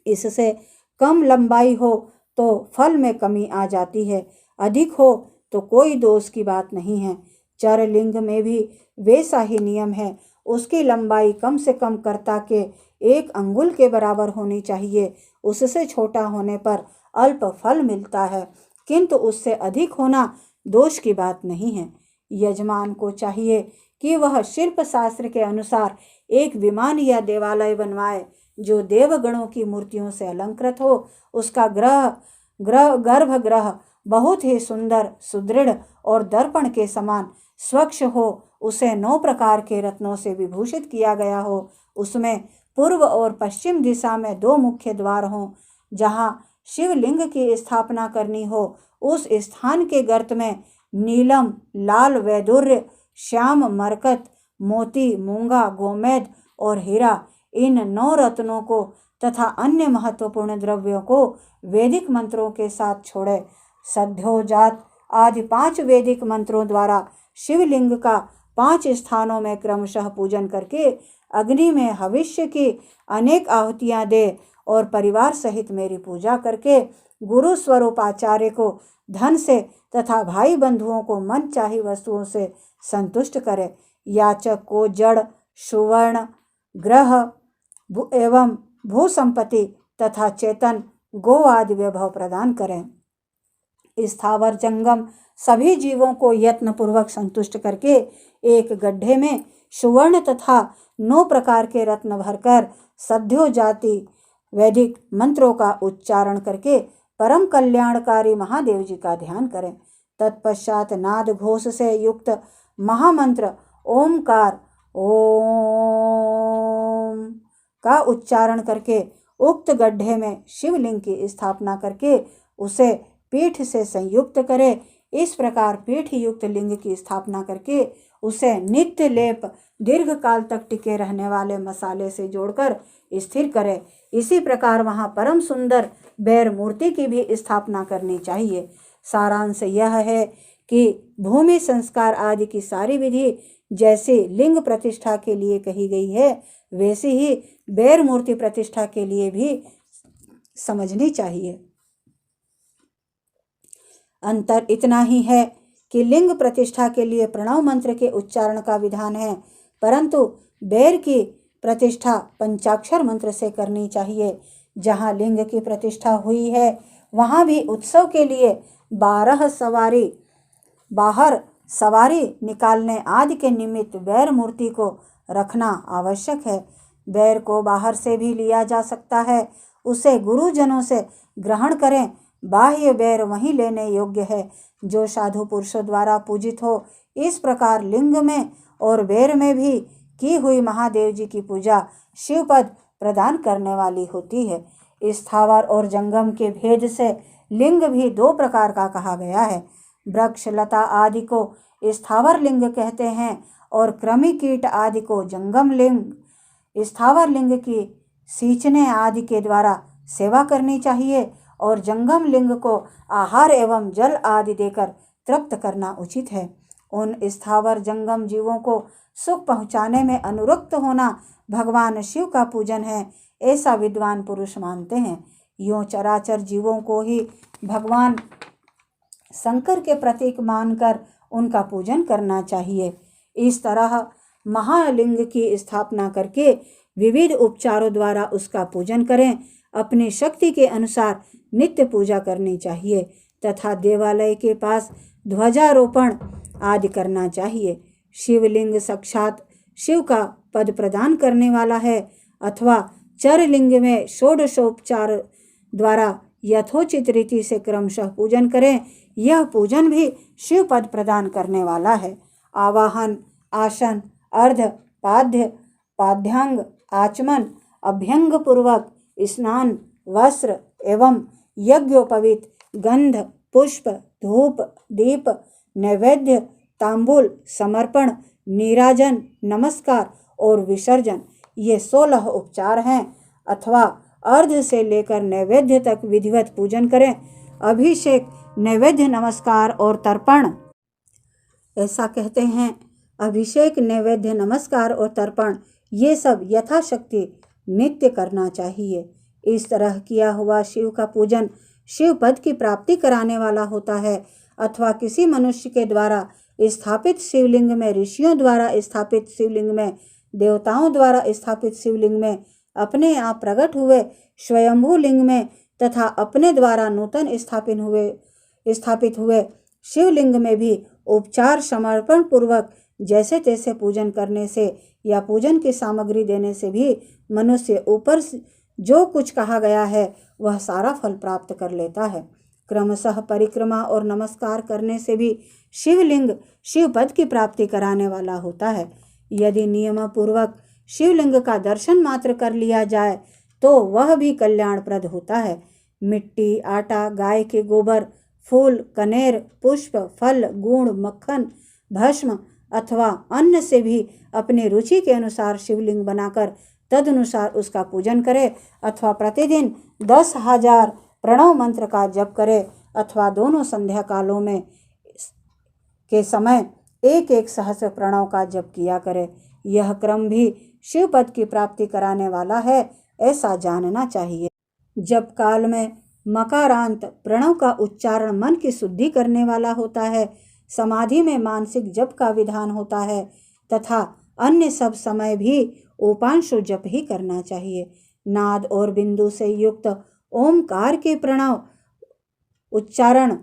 [SPEAKER 1] इससे कम लंबाई हो तो फल में कमी आ जाती है, अधिक हो तो कोई दोष की बात नहीं है। चर लिंग में भी वैसा ही नियम है। उसकी लंबाई कम से कम कर्ता के 1 अंगुल के बराबर होनी चाहिए। उससे छोटा होने पर अल्प फल मिलता है, किंतु उससे अधिक होना दोष की बात नहीं है। यजमान को चाहिए कि वह शिल्प शास्त्र के अनुसार एक विमान या देवालय बनवाए जो देवगणों की मूर्तियों से अलंकृत हो। उसका गर्भगृह बहुत ही सुंदर, सुदृढ़ और दर्पण के समान स्वच्छ हो। उसे 9 प्रकार के रत्नों से विभूषित किया गया हो। उसमें पूर्व और पश्चिम दिशा में 2 मुख्य द्वार हों। जहाँ शिवलिंग की स्थापना करनी हो उस स्थान के गर्त में नीलम, लाल वैदुर्य, श्याम मरकत, मोती, मूंगा, गोमेद और हीरा, इन 9 रत्नों को तथा अन्य महत्वपूर्ण द्रव्यों को वैदिक मंत्रों के साथ छोड़े। सद्योजात आदि 5 वैदिक मंत्रों द्वारा शिवलिंग का 5 स्थानों में क्रमशः पूजन करके अग्नि में हविष्य की अनेक आहुतियां दे और परिवार सहित मेरी पूजा करके गुरु स्वरूप आचार्य को धन से तथा भाई बंधुओं को मन चाही वस्तुओं से संतुष्ट करे। याचक को जड़, सुवर्ण, ग्रह एवं भू संपत्ति तथा चेतन गो आदि वैभव प्रदान करें। स्थावर जंगम सभी जीवों को यत्न पूर्वक संतुष्ट करके एक गड्ढे में सुवर्ण तथा 9 प्रकार के रत्न भरकर सद्यो जाति वैदिक मंत्रों का उच्चारण करके परम कल्याणकारी महादेव जी का ध्यान करें। तत्पश्चात नाद घोष से युक्त महामंत्र ओमकार ओम का उच्चारण करके उक्त गड्ढे में शिवलिंग की स्थापना करके उसे पीठ से संयुक्त करे। इस प्रकार पीठ युक्त लिंग की स्थापना करके उसे नित्य लेप दीर्घ काल तक टिके रहने वाले मसाले से जोड़कर स्थिर करे। इसी प्रकार वहाँ परम सुंदर बैर मूर्ति की भी स्थापना करनी चाहिए। सारांश यह है कि भूमि संस्कार आदि की सारी विधि जैसे लिंग प्रतिष्ठा के लिए कही गई है वैसे ही बैर मूर्ति प्रतिष्ठा के लिए भी समझनी चाहिए। अंतर इतना ही है कि लिंग प्रतिष्ठा के लिए प्रणव मंत्र के उच्चारण का विधान है, परंतु बैर की प्रतिष्ठा पंचाक्षर मंत्र से करनी चाहिए। जहाँ लिंग की प्रतिष्ठा हुई है वहाँ भी उत्सव के लिए 12 सवारी बाहर सवारी निकालने आदि के निमित्त बैर मूर्ति को रखना आवश्यक है। बैर को बाहर से भी लिया जा सकता है, उसे गुरुजनों से ग्रहण करें। बाह्य बैर वहीं लेने योग्य है जो साधु पुरुषों द्वारा पूजित हो। इस प्रकार लिंग में और बैर में भी की हुई महादेव जी की पूजा शिवपद प्रदान करने वाली होती है। स्थावर और जंगम के भेद से लिंग भी दो प्रकार का कहा गया है। वृक्ष लता आदि को स्थावर लिंग कहते हैं और कृमि कीट आदि को जंगम लिंग। स्थावर लिंग की सींचने आदि के द्वारा सेवा करनी चाहिए और जंगम लिंग को आहार एवं जल आदि देकर तृप्त करना उचित है। उन स्थावर जंगम जीवों को सुख पहुँचाने में अनुरक्त होना भगवान शिव का पूजन है, ऐसा विद्वान पुरुष मानते हैं। यूँ चराचर जीवों को ही भगवान शंकर के प्रतीक मानकर उनका पूजन करना चाहिए। इस तरह महालिंग की स्थापना करके विविध उपचारों द्वारा उसका पूजन करें। अपनी शक्ति के अनुसार नित्य पूजा करनी चाहिए तथा देवालय के पास ध्वजारोपण आदि करना चाहिए। शिवलिंग साक्षात शिव का पद प्रदान करने वाला है अथवा चरलिंग में षोडशोपचार द्वारा यथोचित रीति से क्रमशः पूजन करें। यह पूजन भी शिव पद प्रदान करने वाला है। आवाहन, आसन, अर्ध, पाद्य, पाद्यांग, आचमन, अभ्यंग पूर्वक स्नान, वस्त्र एवं यज्ञोपवीत, गंध, पुष्प, धूप, दीप, नैवेद्य, तांबूल, समर्पण, नीराजन, नमस्कार और विसर्जन, ये 16 उपचार हैं। अथवा अर्ध से लेकर नैवेद्य तक विधिवत पूजन करें। अभिषेक, नैवेद्य, नमस्कार और तर्पण, ऐसा कहते हैं। अभिषेक, नैवेद्य, नमस्कार और तर्पण ये सब यथाशक्ति नित्य करना चाहिए। इस तरह किया हुआ शिव का पूजन शिव पद की प्राप्ति कराने वाला होता है। अथवा किसी मनुष्य के द्वारा स्थापित शिवलिंग में, ऋषियों द्वारा स्थापित शिवलिंग में, देवताओं द्वारा स्थापित शिवलिंग में, अपने आप प्रकट हुए स्वयंभू लिंग में तथा अपने द्वारा नूतन स्थापित हुए शिवलिंग में भी उपचार समर्पण पूर्वक जैसे तैसे पूजन करने से या पूजन की सामग्री देने से भी मनुष्य ऊपर जो कुछ कहा गया है वह सारा फल प्राप्त कर लेता है। क्रमशः परिक्रमा और नमस्कार करने से भी शिवलिंग शिव पद की प्राप्ति कराने वाला होता है। यदि नियम पूर्वक शिवलिंग का दर्शन मात्र कर लिया जाए तो वह भी कल्याणप्रद होता है। मिट्टी, आटा, गाय के गोबर, फूल, कनेर, पुष्प, फल, गुड़, मक्खन, भस्म अथवा अन्न से भी अपनी रुचि के अनुसार शिवलिंग बनाकर तदनुसार उसका पूजन करे। अथवा प्रतिदिन 10,000 प्रणव मंत्र का जप करे अथवा दोनों संध्या कालों में के समय 1-1 सहस्र प्रणव का जप किया करे। यह क्रम भी शिव पद की प्राप्ति कराने वाला है, ऐसा जानना चाहिए। जप काल में मकारांत प्रणव का उच्चारण मन की शुद्धि करने वाला होता है। समाधि में मानसिक जप का विधान होता है तथा अन्य सब समय भी उपांशु जप ही करना चाहिए। नाद और बिंदु से युक्त ओमकार के प्रणव उच्चारण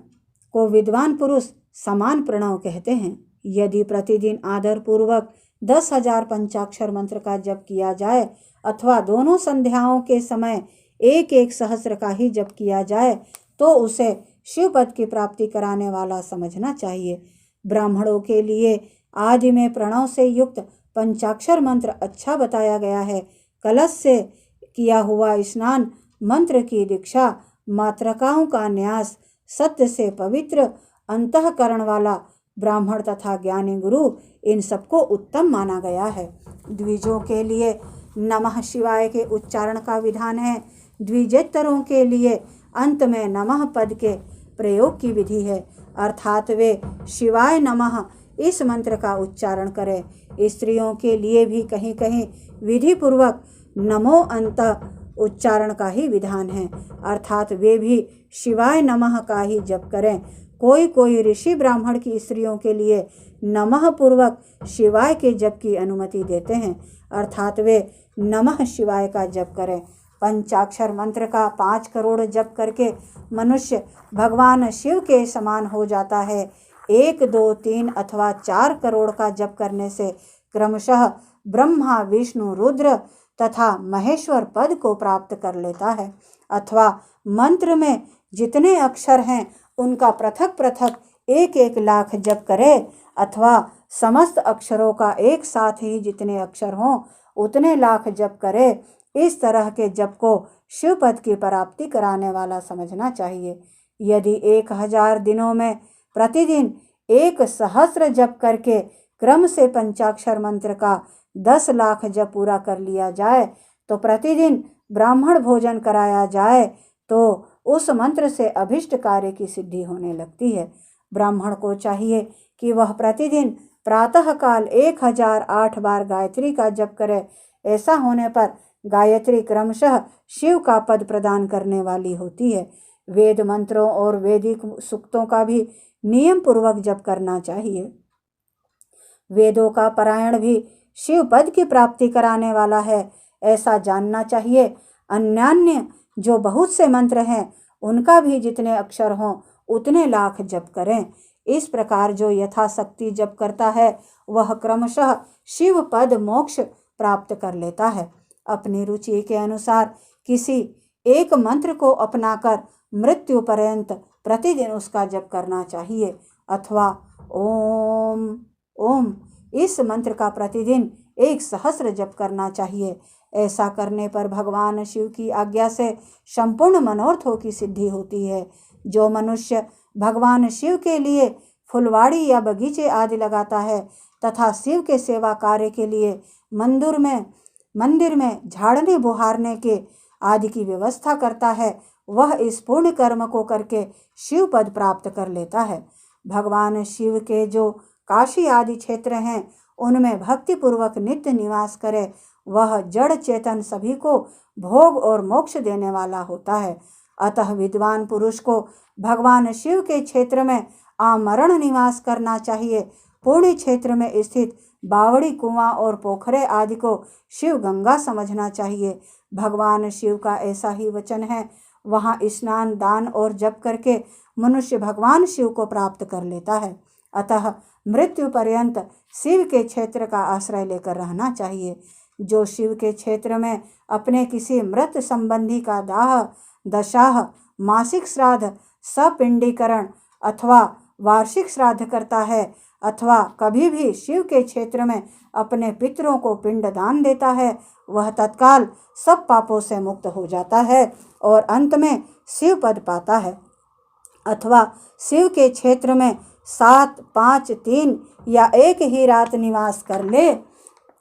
[SPEAKER 1] को विद्वान पुरुष समान प्रणव कहते हैं। यदि प्रतिदिन आदर पूर्वक 10,000 पंचाक्षर मंत्र का जप किया जाए अथवा दोनों संध्याओं के समय 1-1 सहस्र का ही जप किया जाए तो उसे शिव पद की प्राप्ति कराने वाला समझना चाहिए। ब्राह्मणों के लिए आदि में प्रणव से युक्त पंचाक्षर मंत्र अच्छा बताया गया है। कलश से किया हुआ स्नान, मंत्र की दीक्षा, मातृकाओं का न्यास, सत्य से पवित्र अंतःकरण वाला ब्राह्मण तथा ज्ञानी गुरु, इन सबको उत्तम माना गया है। द्विजों के लिए नमः शिवाय के उच्चारण का विधान है। द्विजेतरों के लिए अंत में नमः पद के प्रयोग की विधि है, अर्थात वे शिवाय नमः इस मंत्र का उच्चारण करें। स्त्रियों के लिए भी कहीं कहीं विधि पूर्वक नमो अंत उच्चारण का ही विधान है, अर्थात वे भी शिवाय नमः का ही जप करें। कोई कोई ऋषि ब्राह्मण की स्त्रियों के लिए नमः पूर्वक शिवाय के जप की अनुमति देते हैं, अर्थात वे नमः शिवाय का जप करें। पंचाक्षर मंत्र का 5 करोड़ जप करके मनुष्य भगवान शिव के समान हो जाता है। 1, 2, 3 अथवा 4 करोड़ का जप करने से क्रमशः ब्रह्मा, विष्णु, रुद्र तथा महेश्वर पद को प्राप्त कर लेता है। अथवा मंत्र में जितने अक्षर हैं उनका पृथक पृथक 1-1 लाख जप करे, अथवा समस्त अक्षरों का एक साथ ही जितने अक्षर हों उतने लाख जप करे। इस तरह के जप को शिव पद की प्राप्ति कराने वाला समझना चाहिए। यदि 1000 दिनों में प्रतिदिन 1,000,000 जप करके क्रम से पंचाक्षर मंत्र का 10 लाख जप पूरा कर लिया जाए तो प्रतिदिन ब्राह्मण भोजन कराया जाए तो उस मंत्र से अभिष्ट कार्य की सिद्धि होने लगती है। ब्राह्मण को चाहिए कि वह प्रतिदिन प्रातःकाल 1008 बार गायत्री का जप करे। ऐसा होने पर गायत्री क्रमशः शिव का पद प्रदान करने वाली होती है। वेद मंत्रों और वैदिक सूक्तों का भी नियम पूर्वक जप करना चाहिए। वेदों का पारायण भी शिव पद की प्राप्ति कराने वाला है, ऐसा जानना चाहिए। अन्यान्य जो बहुत से मंत्र हैं उनका भी जितने अक्षर हों उतने लाख जप करें। इस प्रकार जो यथाशक्ति जप करता है वह क्रमशः शिव पद मोक्ष प्राप्त कर लेता है। अपनी रुचि के अनुसार किसी एक मंत्र को अपनाकर मृत्यु पर्यंत प्रतिदिन उसका जप करना चाहिए। अथवा ओम ओम इस मंत्र का प्रतिदिन 1,000,000 जप करना चाहिए। ऐसा करने पर भगवान शिव की आज्ञा से संपूर्ण मनोरथों की सिद्धि होती है। जो मनुष्य भगवान शिव के लिए फुलवाड़ी या बगीचे आदि लगाता है तथा शिव के सेवा कार्य के लिए मंदिर में झाड़ने बुहारने के आदि की व्यवस्था करता है, वह इस पुण्य कर्म को करके शिव पद प्राप्त कर लेता है। भगवान शिव के जो काशी आदि क्षेत्र हैं उनमें भक्ति पूर्वक नित्य निवास करे, वह जड़ चेतन सभी को भोग और मोक्ष देने वाला होता है। अतः विद्वान पुरुष को भगवान शिव के क्षेत्र में आमरण निवास करना चाहिए। पुण्य क्षेत्र में स्थित बावड़ी, कुआं और पोखरे आदि को शिव गंगा समझना चाहिए। भगवान शिव का ऐसा ही वचन है, वहाँ स्नान, दान और जप करके मनुष्य भगवान शिव को प्राप्त कर लेता है। अतः मृत्यु पर्यंत शिव के क्षेत्र का आश्रय लेकर रहना चाहिए। जो शिव के क्षेत्र में अपने किसी मृत संबंधी का दाह, दशाह, मासिक श्राद्ध, सपिंडीकरण अथवा वार्षिक श्राद्ध करता है, अथवा कभी भी शिव के क्षेत्र में अपने पितरों को पिंड दान देता है, वह तत्काल सब पापों से मुक्त हो जाता है और अंत में शिव पद पाता है। अथवा शिव के क्षेत्र में 7, 5, 3 या एक ही रात निवास कर ले।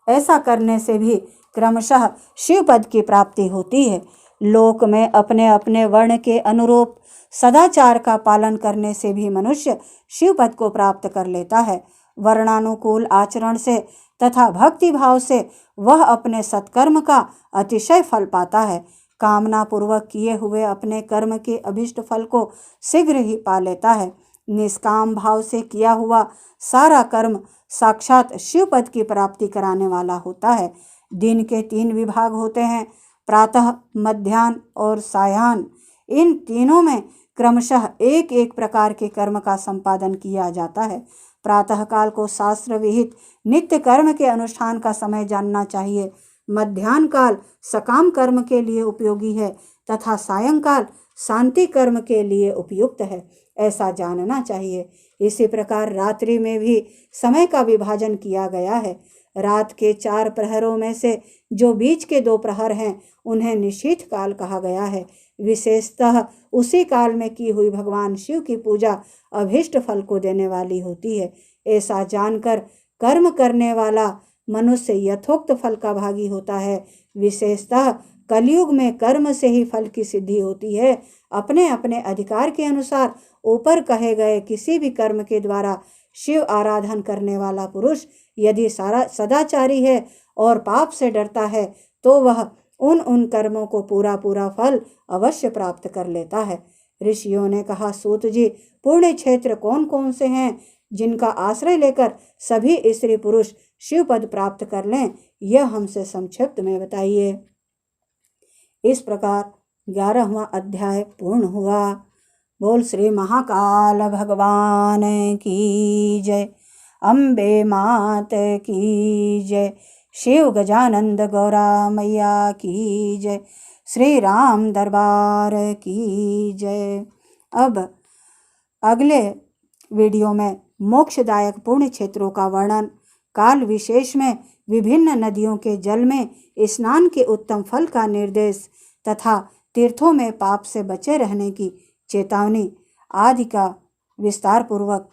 [SPEAKER 1] ऐसा करने से भी क्रमशः शिव पद की प्राप्ति होती है। लोक में अपने अपने वर्ण के अनुरूप सदाचार का पालन करने से भी मनुष्य शिव पद को प्राप्त कर लेता है। वर्णानुकूल आचरण से तथा भक्ति भाव से वह अपने सत्कर्म का अतिशय फल पाता है। कामना पूर्वक किए हुए अपने कर्म के अभिष्ट फल को शीघ्र ही पा लेता है। निष्काम भाव से किया हुआ सारा कर्म साक्षात शिव पद की प्राप्ति कराने वाला होता है। दिन के 3 विभाग होते हैं, प्रातः, मध्याह्न और सायाह्न। इन तीनों में क्रमशः एक एक प्रकार के कर्म का संपादन किया जाता है। प्रातःकाल को शास्त्र विहित नित्य कर्म के अनुष्ठान का समय जानना चाहिए। मध्याह्न काल सकाम कर्म के लिए उपयोगी है तथा सायंकाल शांति कर्म के लिए उपयुक्त है, ऐसा जानना चाहिए। इसी प्रकार रात्रि में भी समय का विभाजन किया गया है। रात के 4 प्रहरों में से जो बीच के 2 प्रहर हैं उन्हें निशीथ काल कहा गया है। विशेषतः उसी काल में की हुई भगवान शिव की पूजा अभीष्ट फल को देने वाली होती है। ऐसा जानकर कर्म करने वाला मनुष्य यथोक्त फल का भागी होता है। विशेषतः कलयुग में कर्म से ही फल की सिद्धि होती है। अपने अपने अधिकार के अनुसार ऊपर कहे गए किसी भी कर्म के द्वारा शिव आराधन करने वाला पुरुष यदि सदाचारी है और पाप से डरता है तो वह उन कर्मों को पूरा फल अवश्य प्राप्त कर लेता है। ऋषियों ने कहा, सूत जी, पुण्य क्षेत्र कौन कौन से हैं जिनका आश्रय लेकर सभी स्त्री पुरुष शिव पद प्राप्त कर लें, यह हमसे संक्षिप्त में बताइए। इस प्रकार 11वां अध्याय पूर्ण हुआ। बोल श्री महाकाल भगवान की जय। अम्बे मात की जय। शिव गजानंद गौरा मैया की जय। श्री राम दरबार की जय। अब अगले वीडियो में मोक्षदायक पुण्य क्षेत्रों का वर्णन, काल विशेष में विभिन्न नदियों के जल में स्नान के उत्तम फल का निर्देश तथा तीर्थों में पाप से बचे रहने की चेतावनी आदि का विस्तार पूर्वक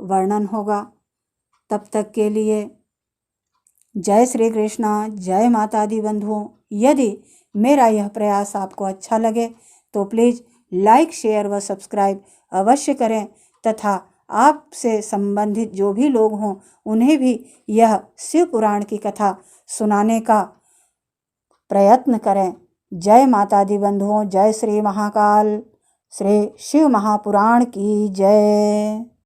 [SPEAKER 1] वर्णन होगा। तब तक के लिए जय श्री कृष्णा, जय माता दी बंधुओं। यदि मेरा यह प्रयास आपको अच्छा लगे तो प्लीज़ लाइक, शेयर व सब्सक्राइब अवश्य करें तथा आपसे संबंधित जो भी लोग हों उन्हें भी यह शिव पुराण की कथा सुनाने का प्रयत्न करें। जय माता दी बंधुओं, जय श्री महाकाल, श्री शिव महापुराण की जय।